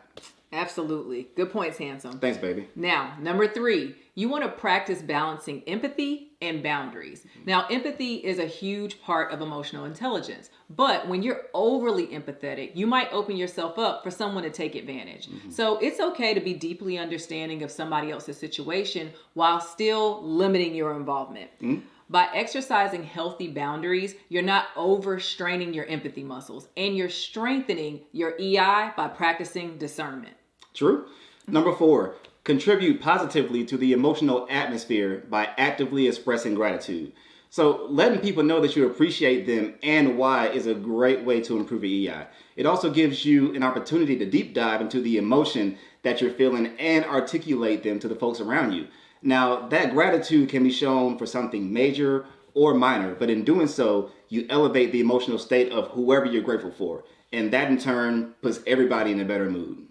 Absolutely. Good points, handsome. Thanks, baby. Now, number 3, you want to practice balancing empathy and boundaries. Now, empathy is a huge part of emotional intelligence, but when you're overly empathetic, you might open yourself up for someone to take advantage. Mm-hmm. So it's okay to be deeply understanding of somebody else's situation while still limiting your involvement. Mm-hmm. By exercising healthy boundaries, you're not overstraining your empathy muscles and you're strengthening your EI by practicing discernment. True. Number 4, contribute positively to the emotional atmosphere by actively expressing gratitude. So letting people know that you appreciate them and why is a great way to improve your EI. It also gives you an opportunity to deep dive into the emotion that you're feeling and articulate them to the folks around you. Now, that gratitude can be shown for something major or minor, but in doing so, you elevate the emotional state of whoever you're grateful for. And that in turn puts everybody in a better mood.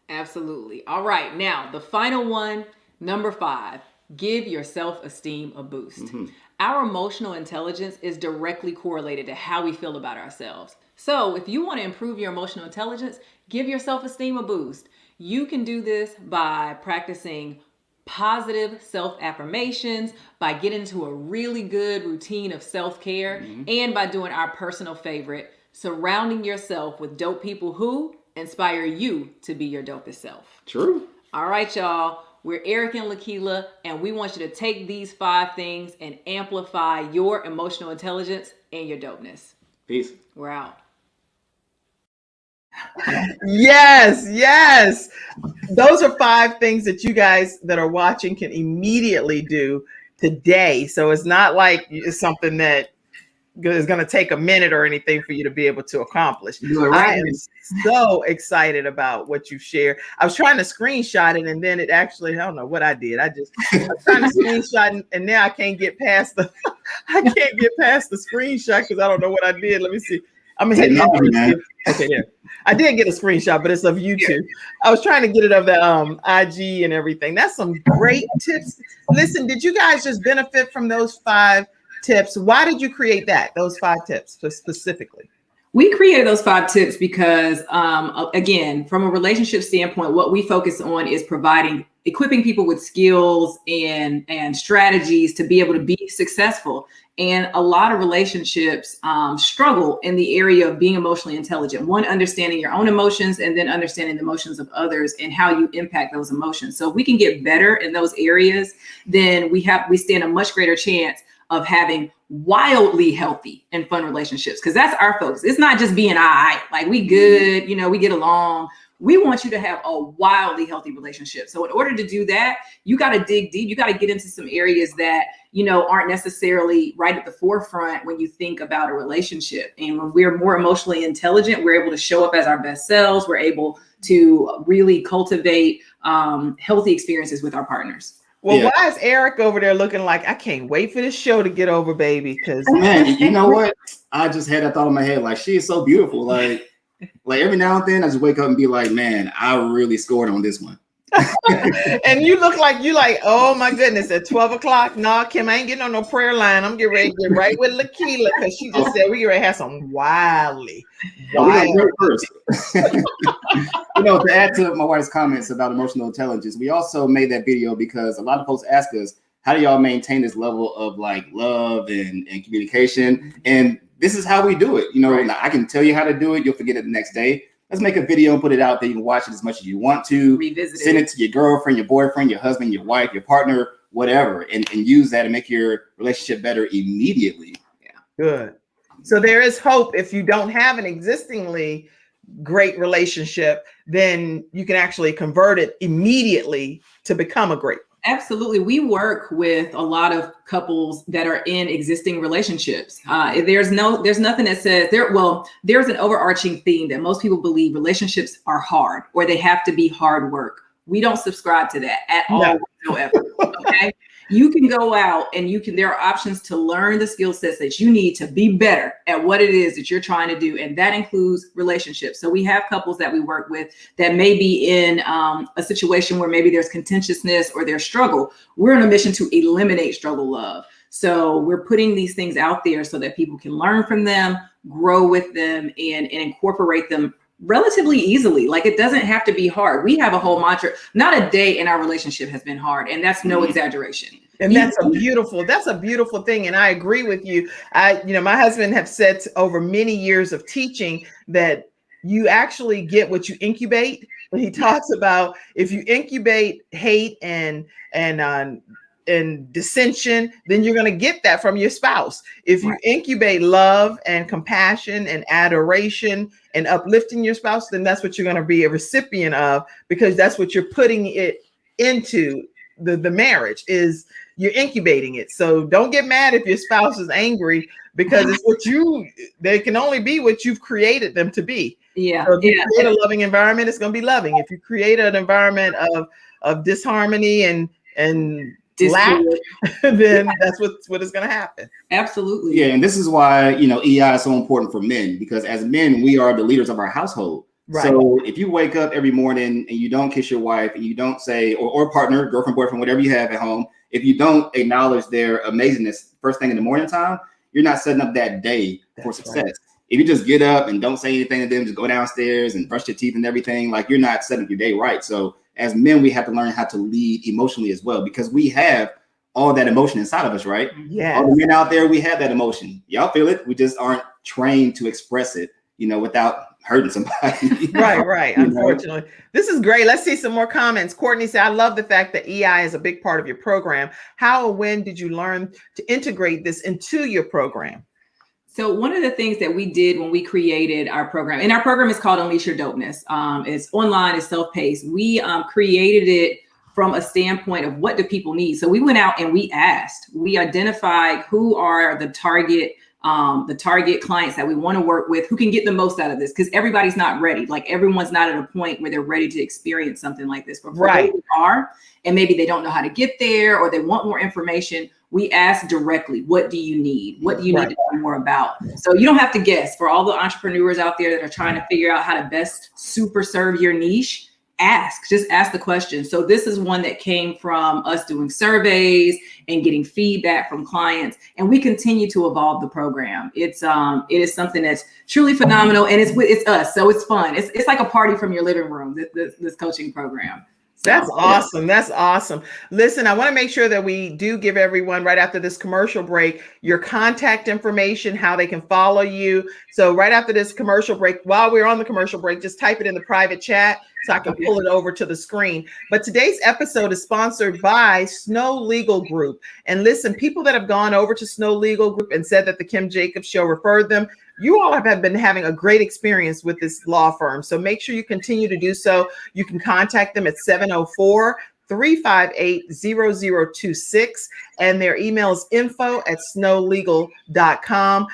Absolutely. All right. Now, the final one, number 5, give your self-esteem a boost. Mm-hmm. Our emotional intelligence is directly correlated to how we feel about ourselves. So if you want to improve your emotional intelligence, give your self-esteem a boost. You can do this by practicing positive self-affirmations, by getting into a really good routine of self-care, and by doing our personal favorite, surrounding yourself with dope people who inspire you to be your dopest self. True. All right, y'all. We're Eric and Lakila, and we want you to take these 5 things and amplify your emotional intelligence and your dopeness. Peace. We're out. Yes. Those are 5 things that you guys that are watching can immediately do today. So it's not like it's something that is going to take a minute or anything for you to be able to accomplish. I am so excited about what you shared. I was trying to screenshot it and then it actually, I don't know what I did. I was trying to screenshot and now I can't get past the screenshot because I don't know what I did. Let me see. I'm gonna hit okay, there. I did get a screenshot, but it's of YouTube. I was trying to get it of the IG and everything. That's some great tips. Listen, did you guys just benefit from those 5 tips? Why did you create those 5 tips specifically? We created those 5 tips because, again, from a relationship standpoint, what we focus on is equipping people with skills and strategies to be able to be successful. And a lot of relationships struggle in the area of being emotionally intelligent. One, understanding your own emotions, and then understanding the emotions of others and how you impact those emotions. So if we can get better in those areas, then we stand a much greater chance of having wildly healthy and fun relationships, because that's our focus. It's not just being all right, like we good, you know, we get along. We want you to have a wildly healthy relationship. So in order to do that, you got to dig deep. You got to get into some areas that, you know, aren't necessarily right at the forefront when you think about a relationship. And when we're more emotionally intelligent, we're able to show up as our best selves. We're able to really cultivate healthy experiences with our partners. Well, Yeah. why is Eric over there looking like, I can't wait for this show to get over, baby? Because Man, you know what? I just had that thought in my head. Like, she is so beautiful. Like every now and then I just wake up and be like, man, I really scored on this one. and you look like oh my goodness, at 12 o'clock. No, Kim, I ain't getting on no prayer line. I'm getting ready to get right with Lakeela, because she just said we get ready to have some wildly. Oh, we got to go first. You know, to add to my wife's comments about emotional intelligence, we also made that video because a lot of folks ask us, how do y'all maintain this level of like love and communication? And this is how we do it. You know, Right. I can tell you how to do it. You'll forget it the next day. Let's make a video and put it out there. You can watch it as much as you want to. Revisit Send it to your girlfriend, your boyfriend, your husband, your wife, your partner, whatever, and use that to make your relationship better immediately. Good. So there is hope. If you don't have an existingly great relationship, then you can actually convert it immediately to become a great. Absolutely. We work with a lot of couples that are in existing relationships. There's nothing that says there's an overarching theme that most people believe relationships are hard or they have to be hard work. We don't subscribe to that at all whatsoever. Okay. You can go out and there are options to learn the skill sets that you need to be better at what it is that you're trying to do. And that includes relationships. So we have couples that we work with that may be in a situation where maybe there's contentiousness or there's struggle. We're on a mission to eliminate struggle love. So we're putting these things out there so that people can learn from them, grow with them, and incorporate them relatively easily. Like, it doesn't have to be hard. We have a whole mantra. Not a day in our relationship has been hard, and that's no exaggeration. And that's a beautiful thing. And I agree with you. My husband have said over many years of teaching that you actually get what you incubate. When he talks about, if you incubate hate and dissension, then you're going to get that from your spouse. If you incubate love and compassion and adoration and uplifting your spouse, then that's what you're going to be a recipient of, because that's what you're putting it into. The marriage is you're incubating it. So don't get mad if your spouse is angry, because it's they can only be what you've created them to be. Yeah. So if you create a loving environment, it's going to be loving. If you create an environment of disharmony and lack, then that's what is going to happen. Absolutely. Yeah, and this is why, EI is so important for men, because as men, we are the leaders of our household. Right. So if you wake up every morning and you don't kiss your wife and you don't say, or partner, girlfriend, boyfriend, whatever you have at home, if you don't acknowledge their amazingness first thing in the morning time, you're not setting up that day for success. Right. If you just get up and don't say anything to them, just go downstairs and brush your teeth and everything, like, you're not setting up your day right. So as men, we have to learn how to lead emotionally as well, because we have all that emotion inside of us, right? Yeah. All the men out there, we have that emotion. Y'all feel it. We just aren't trained to express it, without hurting somebody. Right. Unfortunately. This is great. Let's see some more comments. Courtney said, I love the fact that EI is a big part of your program. How or when did you learn to integrate this into your program? So one of the things that we did when we created our program, and our program is called Unleash Your Dopeness. It's online, it's self-paced. We created it from a standpoint of what do people need. So we went out and we identified who are the target clients that we want to work with, who can get the most out of this, because everybody's not ready. Like, everyone's not at a point where they're ready to experience something like this. But for those who are, and maybe they don't know how to get there, or they want more information, we ask directly, what do you need? What do you need to know more about? So you don't have to guess. For all the entrepreneurs out there that are trying to figure out how to best super serve your niche, just ask the question. So this is one that came from us doing surveys and getting feedback from clients, and we continue to evolve the program. It is something that's truly phenomenal, and it's us, so it's fun. It's like a party from your living room, this coaching program. That's awesome. That's awesome. Listen, I want to make sure that we do give everyone, right after this commercial break, your contact information, how they can follow you. So right after this commercial break, while we're on the commercial break, just type it in the private chat so I can pull it over to the screen. But today's episode is sponsored by Snow Legal Group. And listen, people that have gone over to Snow Legal Group and said that the Kim Jacobs Show referred them, you all have been having a great experience with this law firm. So make sure you continue to do so. You can contact them at 704-358-0026. And their email is info@snowlegal.com.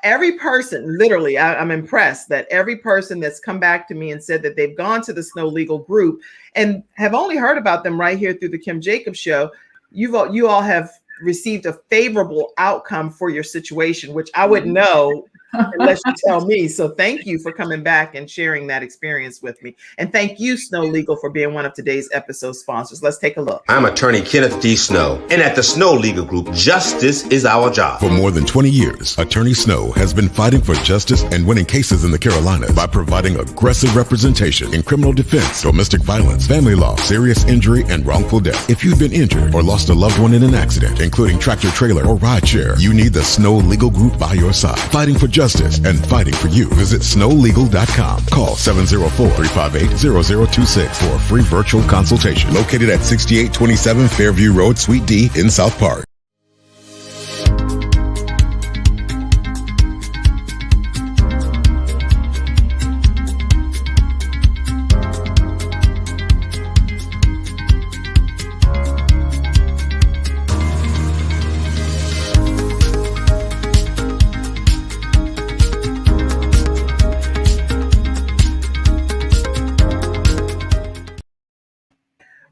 Every person, literally, I'm impressed that every person that's come back to me and said that they've gone to the Snow Legal Group and have only heard about them right here through the Kim Jacobs Show, you all have received a favorable outcome for your situation, which I wouldn't know unless you tell me. So thank you for coming back and sharing that experience with me. And thank you, Snow Legal, for being one of today's episode sponsors. Let's take a look. I'm attorney Kenneth D. Snow, and at the Snow Legal Group, justice is our job. For more than 20 years, Attorney Snow has been fighting for justice and winning cases in the Carolinas by providing aggressive representation in criminal defense, domestic violence, family law, serious injury, and wrongful death. If you've been injured or lost a loved one in an accident, including tractor trailer or rideshare, you need the Snow Legal Group by your side, fighting for justice and fighting for you. Visit snowlegal.com. Call 704-358-0026 for a free virtual consultation. Located at 6827 Fairview Road, Suite D in South Park.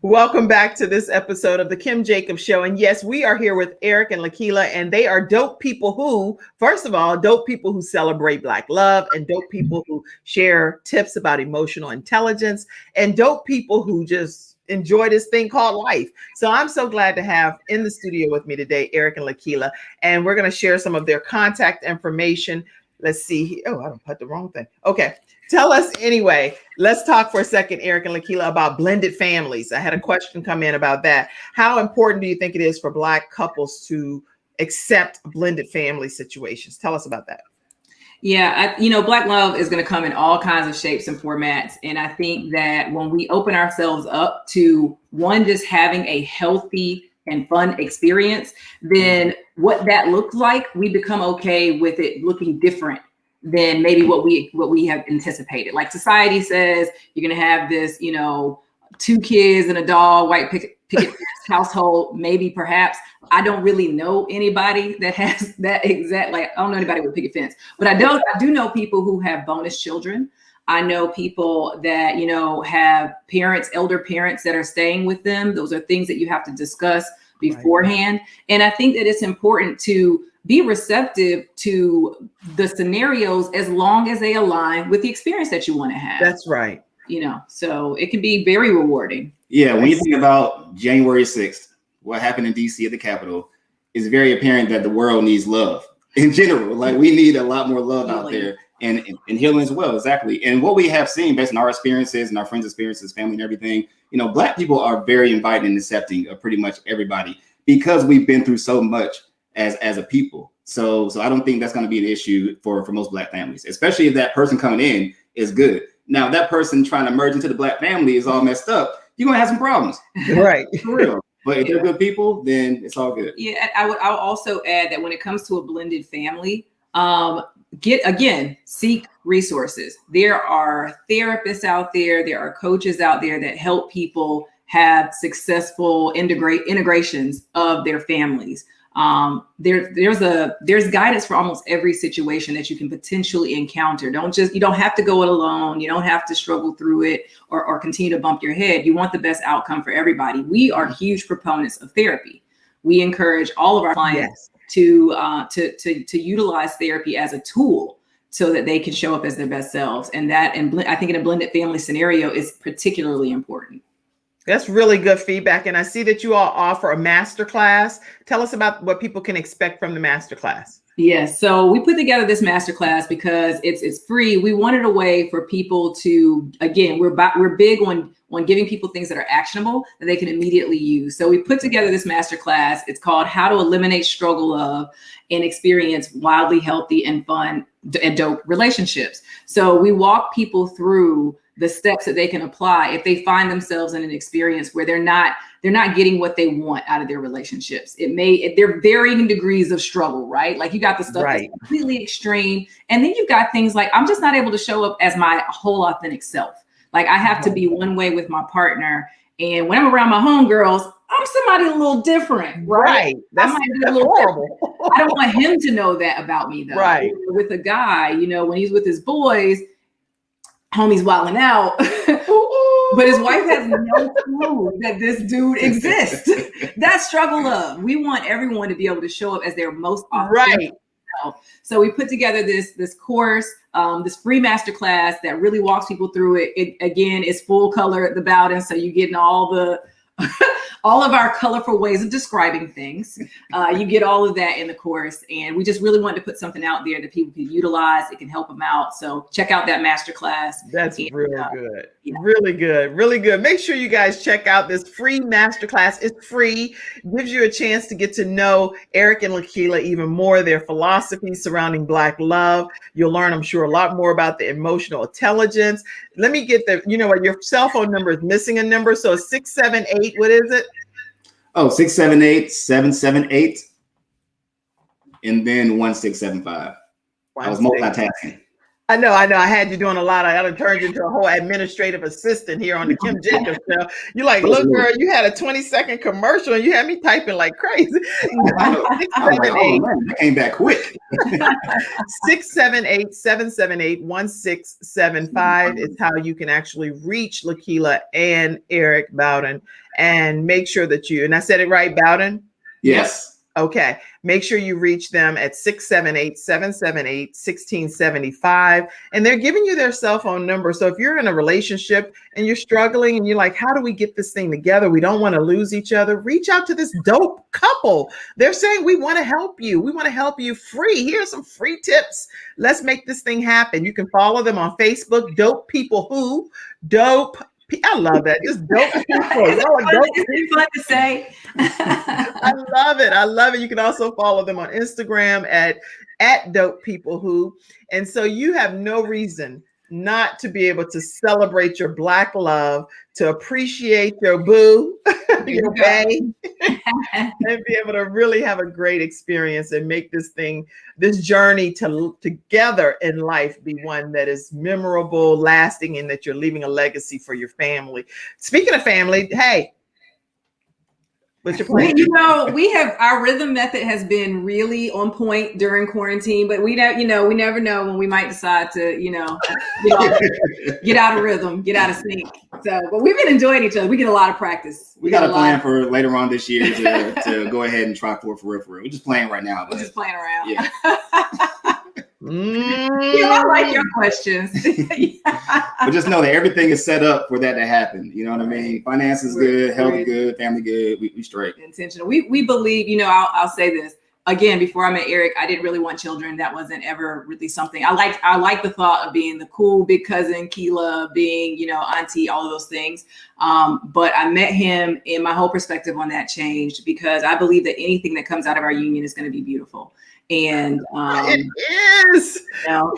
Welcome back to this episode of the Kim Jacobs Show. And yes, we are here with Eric and Lakila, and they are dope people who, first of all, dope people who celebrate Black love, and dope people who share tips about emotional intelligence, and dope people who just enjoy this thing called life. So I'm so glad to have in the studio with me today, Eric and Lakila, and we're going to share some of their contact information. Let's see. Oh, I don't put the wrong thing. Okay. Tell us anyway. Let's talk for a second, Eric and Lakila, about blended families. I had a question come in about that. How important do you think it is for Black couples to accept blended family situations? Tell us about that. Yeah, Black love is going to come in all kinds of shapes and formats. And I think that when we open ourselves up to one, just having a healthy and fun experience, then what that looks like, we become okay with it looking different than maybe what we have anticipated. Like society says, you're going to have this, 2 kids and a dog, white picket fence household, maybe perhaps. I don't really know anybody that has that exact, I don't know anybody with picket fence, but I do know people who have bonus children. I know people that, have parents, elder parents that are staying with them. Those are things that you have to discuss beforehand. Right. And I think that it's important to be receptive to the scenarios as long as they align with the experience that you want to have. That's right. So it can be very rewarding. Yeah, when you think about January 6th, what happened in DC at the Capitol, it's very apparent that the world needs love in general. Like, we need a lot more love out there, and healing as well. Exactly. And what we have seen based on our experiences and our friends' experiences, family and everything, Black people are very inviting and accepting of pretty much everybody because we've been through so much as a people. So I don't think that's going to be an issue for most Black families, especially if that person coming in is good. Now, if that person trying to merge into the Black family is all messed up, you're going to have some problems. Right. For real. But if they're good people, then it's all good. Yeah, I'll also add that when it comes to a blended family, seek resources. There are therapists out there. There are coaches out there that help people have successful integrations of their families. There's guidance for almost every situation that you can potentially encounter. You don't have to go it alone. You don't have to struggle through it or continue to bump your head. You want the best outcome for everybody. We are huge proponents of therapy. We encourage all of our clients to utilize therapy as a tool so that they can show up as their best selves. And I think in a blended family scenario is particularly important. That's really good feedback. And I see that you all offer a masterclass. Tell us about what people can expect from the masterclass. Yes. So we put together this masterclass because it's free. We wanted a way for people to, again, we're big on giving people things that are actionable that they can immediately use. So we put together this masterclass. It's called How to Eliminate Struggle of and Experience Wildly Healthy and Fun and Dope Relationships. So we walk people through the steps that they can apply if they find themselves in an experience where they're not getting what they want out of their relationships. They're varying degrees of struggle, right? Like you got the stuff that's completely extreme. And then you've got things like, I'm just not able to show up as my whole authentic self. Like I have to be one way with my partner. And when I'm around my homegirls, I'm somebody a little different, right? That's horrible. I don't want him to know that about me though. Right. With a guy, you know, when he's with his boys, homie's wilding out. But his wife has no clue that this dude exists. That struggle of, we want everyone to be able to show up as their most authentic self. So we put together this course, this free masterclass that really walks people through it. It again is full color, the Bowden, so you get in all the all of our colorful ways of describing things. You get all of that in the course. And we just really wanted to put something out there that people can utilize. It can help them out. So check out that masterclass. That's really good. Yeah. Really good. Really good. Make sure you guys check out this free masterclass. It's free. Gives you a chance to get to know Eric and Lakeela even more, their philosophies surrounding Black love. You'll learn, I'm sure, a lot more about the emotional intelligence. Let me get the, you know what, your cell phone number is missing a number. So 678, what is it? Oh, 678-778 and then 1675. I was multitasking. I know. I had you doing a lot. I got to turn you into a whole administrative assistant here on the Kim Jacobs show. You're like, look, girl, you had a 20-second commercial and you had me typing like crazy. 678. That came back quick. 678-778-1675 is how you can actually reach Lakeela and Eric Bowden, and make sure that you, and I said it right, Bowden? Yes. Okay. Make sure you reach them at 678-778-1675. And they're giving you their cell phone number. So if you're in a relationship and you're struggling and you're like, how do we get this thing together? We don't want to lose each other. Reach out to this dope couple. They're saying, we want to help you. We want to help you free. Here's some free tips. Let's make this thing happen. You can follow them on Facebook, Dope People Who, I love that. Just dope people. It's fun to say. I love it. I love it. You can also follow them on Instagram at Dope People Who. And so you have no reason not to be able to celebrate your Black love, to appreciate your boo, your bae, and be able to really have a great experience and make this journey together in life be one that is memorable, lasting, and that you're leaving a legacy for your family. Speaking of family, hey, what's your plan? You know, our rhythm method has been really on point during quarantine, but we never know when we might decide to, get out of rhythm, get out of sync. So, but we've been enjoying each other. We get a lot of practice. We got a plan for later on this year to go ahead and try for real. We're just playing right now. We're just playing around. Yeah. I like your questions. But just know that everything is set up for that to happen. You know what I mean? Finances good, health good, family good. We straight. Intentional. We believe, I'll say this again, before I met Eric, I didn't really want children. That wasn't ever really something I liked the thought of being the cool big cousin, Keela, being, auntie, all of those things. But I met him and my whole perspective on that changed, because I believe that anything that comes out of our union is going to be beautiful. And it is. So,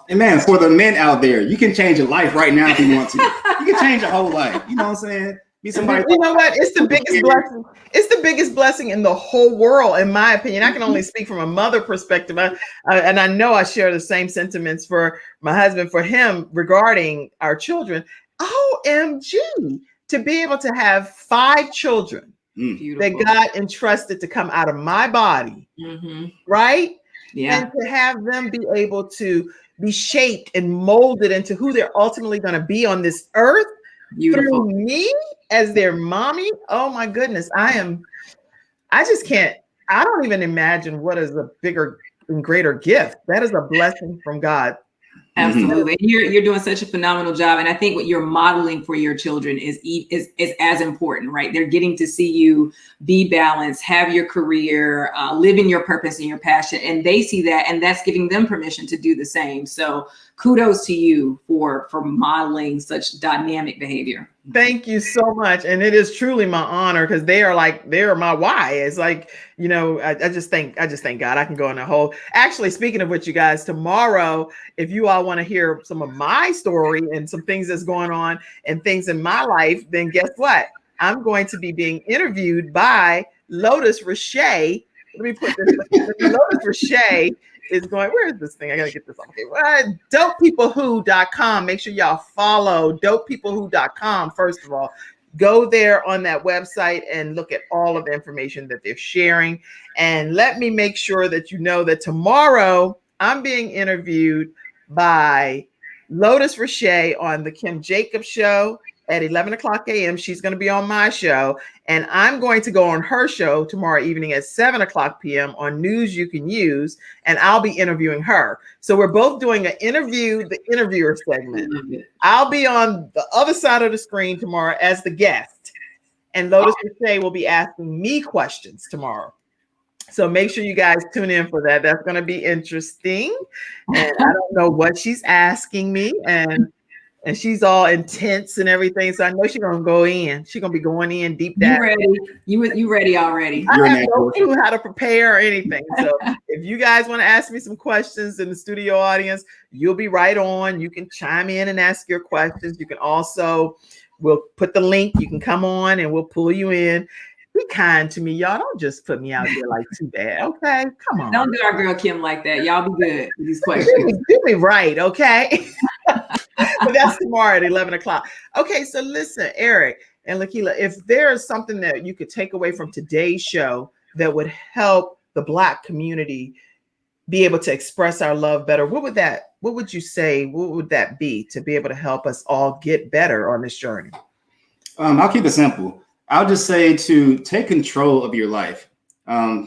and man, for the men out there, you can change your life right now if you want to. You can change your whole life. You know what I'm saying? Be somebody. You know what? It's the biggest blessing. It's the biggest blessing in the whole world, in my opinion. I can only speak from a mother perspective, and I know I share the same sentiments for my husband, for him regarding our children. OMG, to be able to have 5 children. That God entrusted to come out of my body, right? Yeah. And to have them be able to be shaped and molded into who they're ultimately going to be on this earth through me as their mommy. Oh my goodness. I don't even imagine what is a bigger and greater gift. That is a blessing from God. Absolutely. You're doing such a phenomenal job. And I think what you're modeling for your children is as important, right? They're getting to see you be balanced, have your career, live in your purpose and your passion. And they see that, and that's giving them permission to do the same. So kudos to you for modeling such dynamic behavior. Thank you so much. And it is truly my honor because they are my why. It's like, you know, I just thank God. I can go in a whole, actually, speaking of which, you guys, tomorrow, if you all want to hear some of my story and some things that's going on and things in my life, then guess what? I'm going to be being interviewed by Lotus Richey. Let me put this. Lotus Richey is going, where is this thing? I gotta get this off. Okay, dopepeoplewho.com. Make sure y'all follow dopepeoplewho.com. First of all, go there on that website and look at all of the information that they're sharing. And let me make sure that you know that tomorrow I'm being interviewed by Lotus Richey on the Kim Jacobs Show at 11 o'clock a.m. She's going to be on my show, and I'm going to go on her show tomorrow evening at 7 o'clock p.m. on News You Can Use, and I'll be interviewing her. So we're both doing an interview, the interviewer segment. I'll be on the other side of the screen tomorrow as the guest, and Lotus Richey will be asking me questions tomorrow. So make sure you guys tune in for that. That's going to be interesting, and I don't know what she's asking me, and she's all intense and everything. So I know she's gonna go in. She's gonna be going in deep down. You ready? You ready already? I have no clue how to prepare or anything. So if you guys want to ask me some questions in the studio audience, you'll be right on. You can chime in and ask your questions. You can also, we'll put the link. You can come on and we'll pull you in. Be kind to me, y'all. Don't just put me out there like too bad. Okay, come on. Don't do our girl Kim like that. Y'all be good with these questions. Do me right, okay? But that's tomorrow at 11 o'clock. Okay, so listen, Eric and Lakila, if there is something that you could take away from today's show that would help the Black community be able to express our love better, what would you say? What would that be to be able to help us all get better on this journey? I'll keep it simple. I'll just say to take control of your life.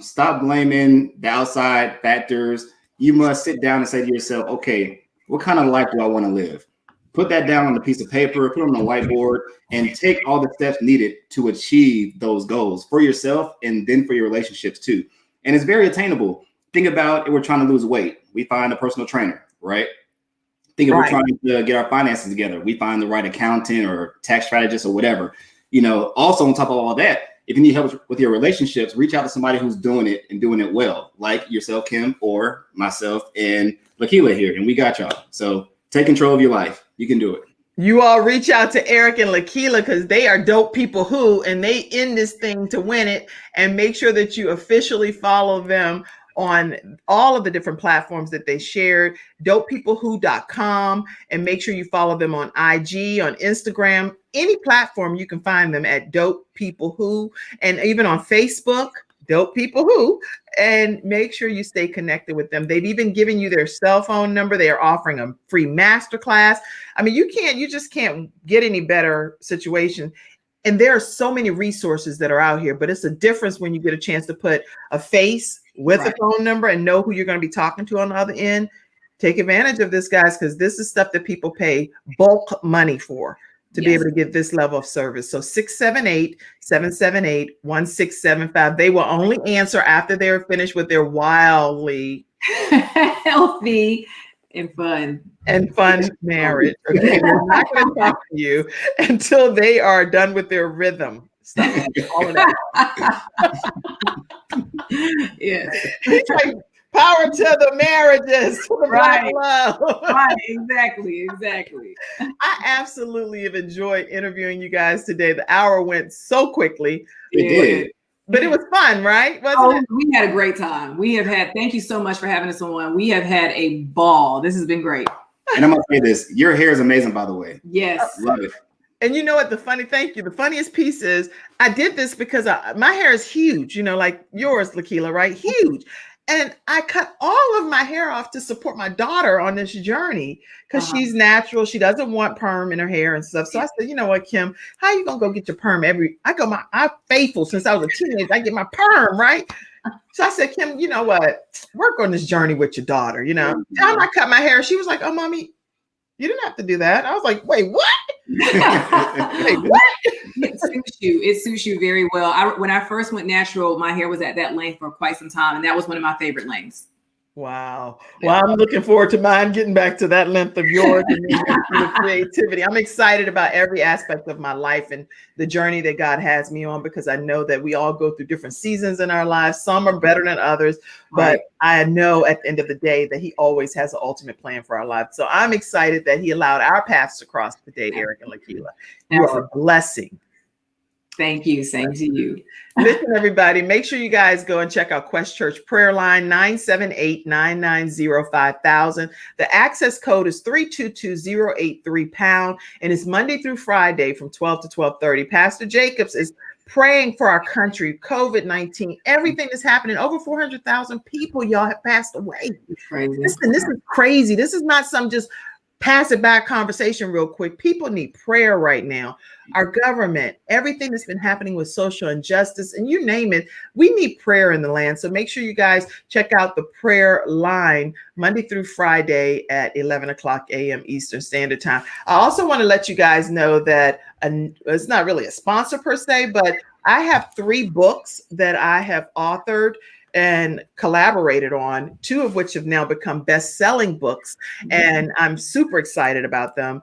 Stop blaming the outside factors. You must sit down and say to yourself, okay, what kind of life do I want to live? Put that down on a piece of paper, put it on a whiteboard, and take all the steps needed to achieve those goals for yourself and then for your relationships too. And it's very attainable. Think about if we're trying to lose weight. We find a personal trainer, right? Think if we're trying to get our finances together. We find the right accountant or tax strategist or whatever. You know, also on top of all that, if you need help with your relationships, reach out to somebody who's doing it and doing it well, like yourself, Kim, or myself and Lakila here, and we got y'all. So take control of your life. You can do it. You all reach out to Eric and Lakila because they are dope people who, and they in this thing to win it. And make sure that you officially follow them on all of the different platforms that they shared, dopepeoplewho.com, and make sure you follow them on IG, on Instagram, any platform you can find them at Dope People Who, and even on Facebook, Dope People Who, and make sure you stay connected with them. They've even given you their cell phone number. They are offering a free masterclass. I mean, you just can't get any better situation. And there are so many resources that are out here, but it's a difference when you get a chance to put a face with a phone number and know who you're going to be talking to on the other end. Take advantage of this, guys, because this is stuff that people pay bulk money for to be able to get this level of service. So 678-778-1675. They will only answer after they're finished with their wildly healthy and fun marriage. Okay, they're not going to talk to you until they are done with their rhythm stuff. All of that. Yeah. It's like power to the marriages, to the Black love. Right, exactly. I absolutely have enjoyed interviewing you guys today. The hour went so quickly. It did. But it was fun, right? Wasn't it? We had a great time. Thank you so much for having us on. We have had a ball. This has been great. And I'm going to say this. Your hair is amazing, by the way. Yes. Love it. And you know what? The funniest piece is I did this because my hair is huge, like yours, Lakila, right? Huge. And I cut all of my hair off to support my daughter on this journey because she's natural. She doesn't want perm in her hair and stuff. So I said, you know what, Kim, how you going to go get your perm I'm faithful since I was a teenager. I get my perm, right? So I said, Kim, you know what? Work on this journey with your daughter, Time I cut my hair, she was like, oh, mommy, you didn't have to do that. I was like, wait, what? Wait, what? It suits you very well. When I first went natural, my hair was at that length for quite some time, and that was one of my favorite lengths. Wow. Well, I'm looking forward to mine getting back to that length of yours and the creativity. I'm excited about every aspect of my life and the journey that God has me on, because I know that we all go through different seasons in our lives. Some are better than others, but I know at the end of the day that he always has an ultimate plan for our lives. So I'm excited that he allowed our paths to cross today, Eric and Lakila. You are a blessing. Thank you. Same to you. Listen, everybody, make sure you guys go and check out Quest Church prayer line 978-990-5000. The access code is 322083#, and it's Monday through Friday from 12 to 12:30. Pastor Jacobs is praying for our country, COVID-19, everything that's happening. Over 400,000 people, y'all, have passed away. Listen, this is crazy. This is not some just pass it back conversation real quick. People need prayer right now. Our government, everything that's been happening with social injustice, and you name it, we need prayer in the land. So make sure you guys check out the prayer line Monday through Friday at 11 o'clock a.m. Eastern Standard Time. I also want to let you guys know that it's not really a sponsor per se, but I have 3 books that I have authored and collaborated on, 2 of which have now become best-selling books, and I'm super excited about them.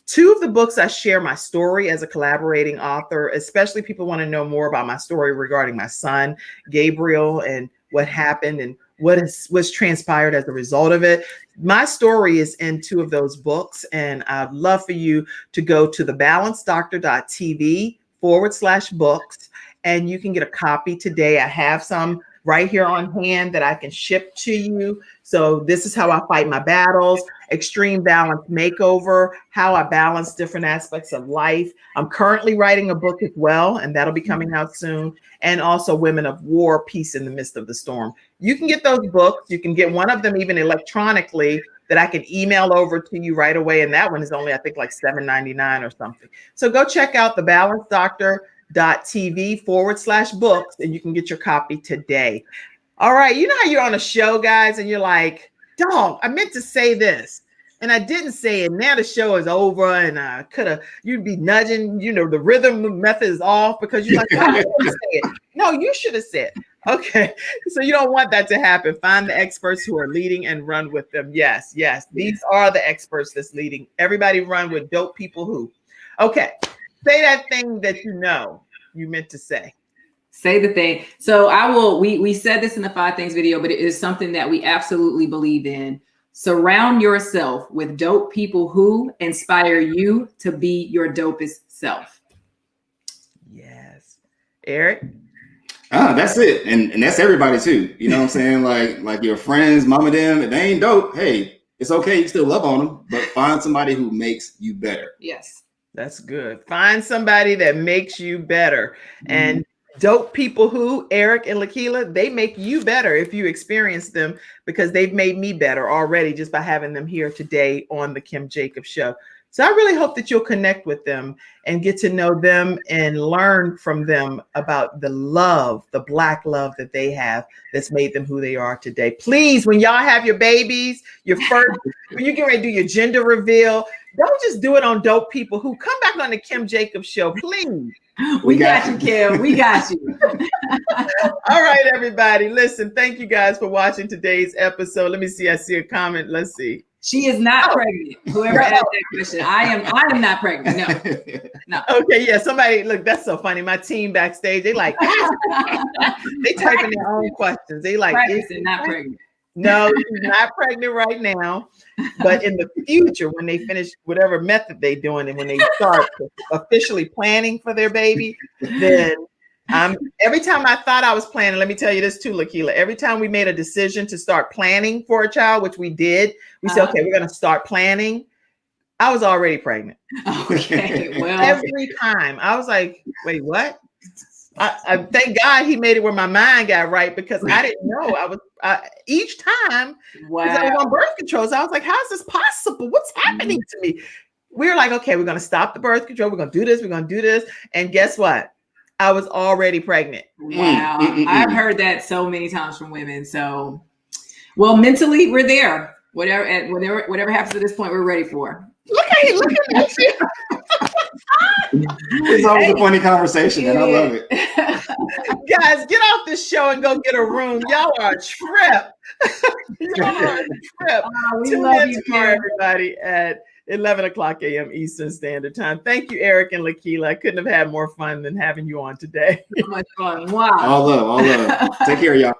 2 of the books, I share my story as a collaborating author, especially people want to know more about my story regarding my son, Gabriel, and what happened and what's transpired as a result of it. My story is in 2 of those books, and I'd love for you to go to thebalancedoctor.tv/books, and you can get a copy today. I have some right here on hand that I can ship to you. So this is how I fight my battles, Extreme Balance Makeover, how I balance different aspects of life. I'm currently writing a book as well, and that'll be coming out soon. And also Women of War, Peace in the Midst of the Storm. You can get those books. You can get one of them even electronically that I can email over to you right away. And that one is only, I think, like $7.99 or something. So go check out thebalancedoctor.tv/books, and you can get your copy today. All right. You know how you're on a show, guys, and you're like, dog, I meant to say this and I didn't say it. Now the show is over, and I you'd be nudging, the rhythm method is off because you're like, I didn't say it. No, you should have said. Okay. So you don't want that to happen. Find the experts who are leading and run with them. Yes. These are the experts that's leading. Everybody run with dope people who. Okay. Say that thing that you meant to say. Say the thing. So we said this in the 5 things video, but it is something that we absolutely believe in. Surround yourself with dope people who inspire you to be your dopest self. Yes. Eric? That's it. And that's everybody too. You know what I'm saying? Like your friends, mama, them, if they ain't dope, hey, it's okay. You still love on them, but find somebody who makes you better. Yes. That's good. Find somebody that makes you better. And dope people who, Eric and Lakila, they make you better if you experience them, because they've made me better already just by having them here today on the Kim Jacobs Show. So I really hope that you'll connect with them and get to know them and learn from them about the love, the Black love that they have that's made them who they are today. Please, when y'all have your babies, when you get ready to do your gender reveal, don't just do it on dope people who. Come back on the Kim Jacobs Show, please. We got you, Kim. We got you. All right, everybody. Listen, thank you guys for watching today's episode. Let me see. I see a comment. Let's see. She is not pregnant. Whoever asked that question, I am not pregnant. No. Okay, yeah. Somebody, look, that's so funny. My team backstage, they like, they typing their own questions. They like, practicing, not pregnant. No, she's not pregnant right now. But in the future, when they finish whatever method they're doing, and when they start officially planning for their baby, then every time I thought I was planning, let me tell you this too, Lakila. Every time we made a decision to start planning for a child, which we did, we said, okay, we're going to start planning. I was already pregnant. Okay, well. Every time. I was like, wait, what? I thank God he made it where my mind got right, because I didn't know. I was each time because I was on birth control. So I was like, how is this possible? What's happening to me? We were like, okay, we're going to stop the birth control. We're going to do this. We're going to do this. And guess what? I was already pregnant. Wow. I've heard that so many times from women. So, well, mentally we're there. Whatever happens at this point, we're ready for. Look at you. It's always a funny conversation, and I love it. Guys, get off this show and go get a room. Y'all are a trip. You're on a trip. We Tune love in you, tomorrow, Kim. everybody, at 11 o'clock a.m. Eastern Standard Time. Thank you, Eric and Lakila. I couldn't have had more fun than having you on today. So much fun. Wow. All love. Take care, y'all.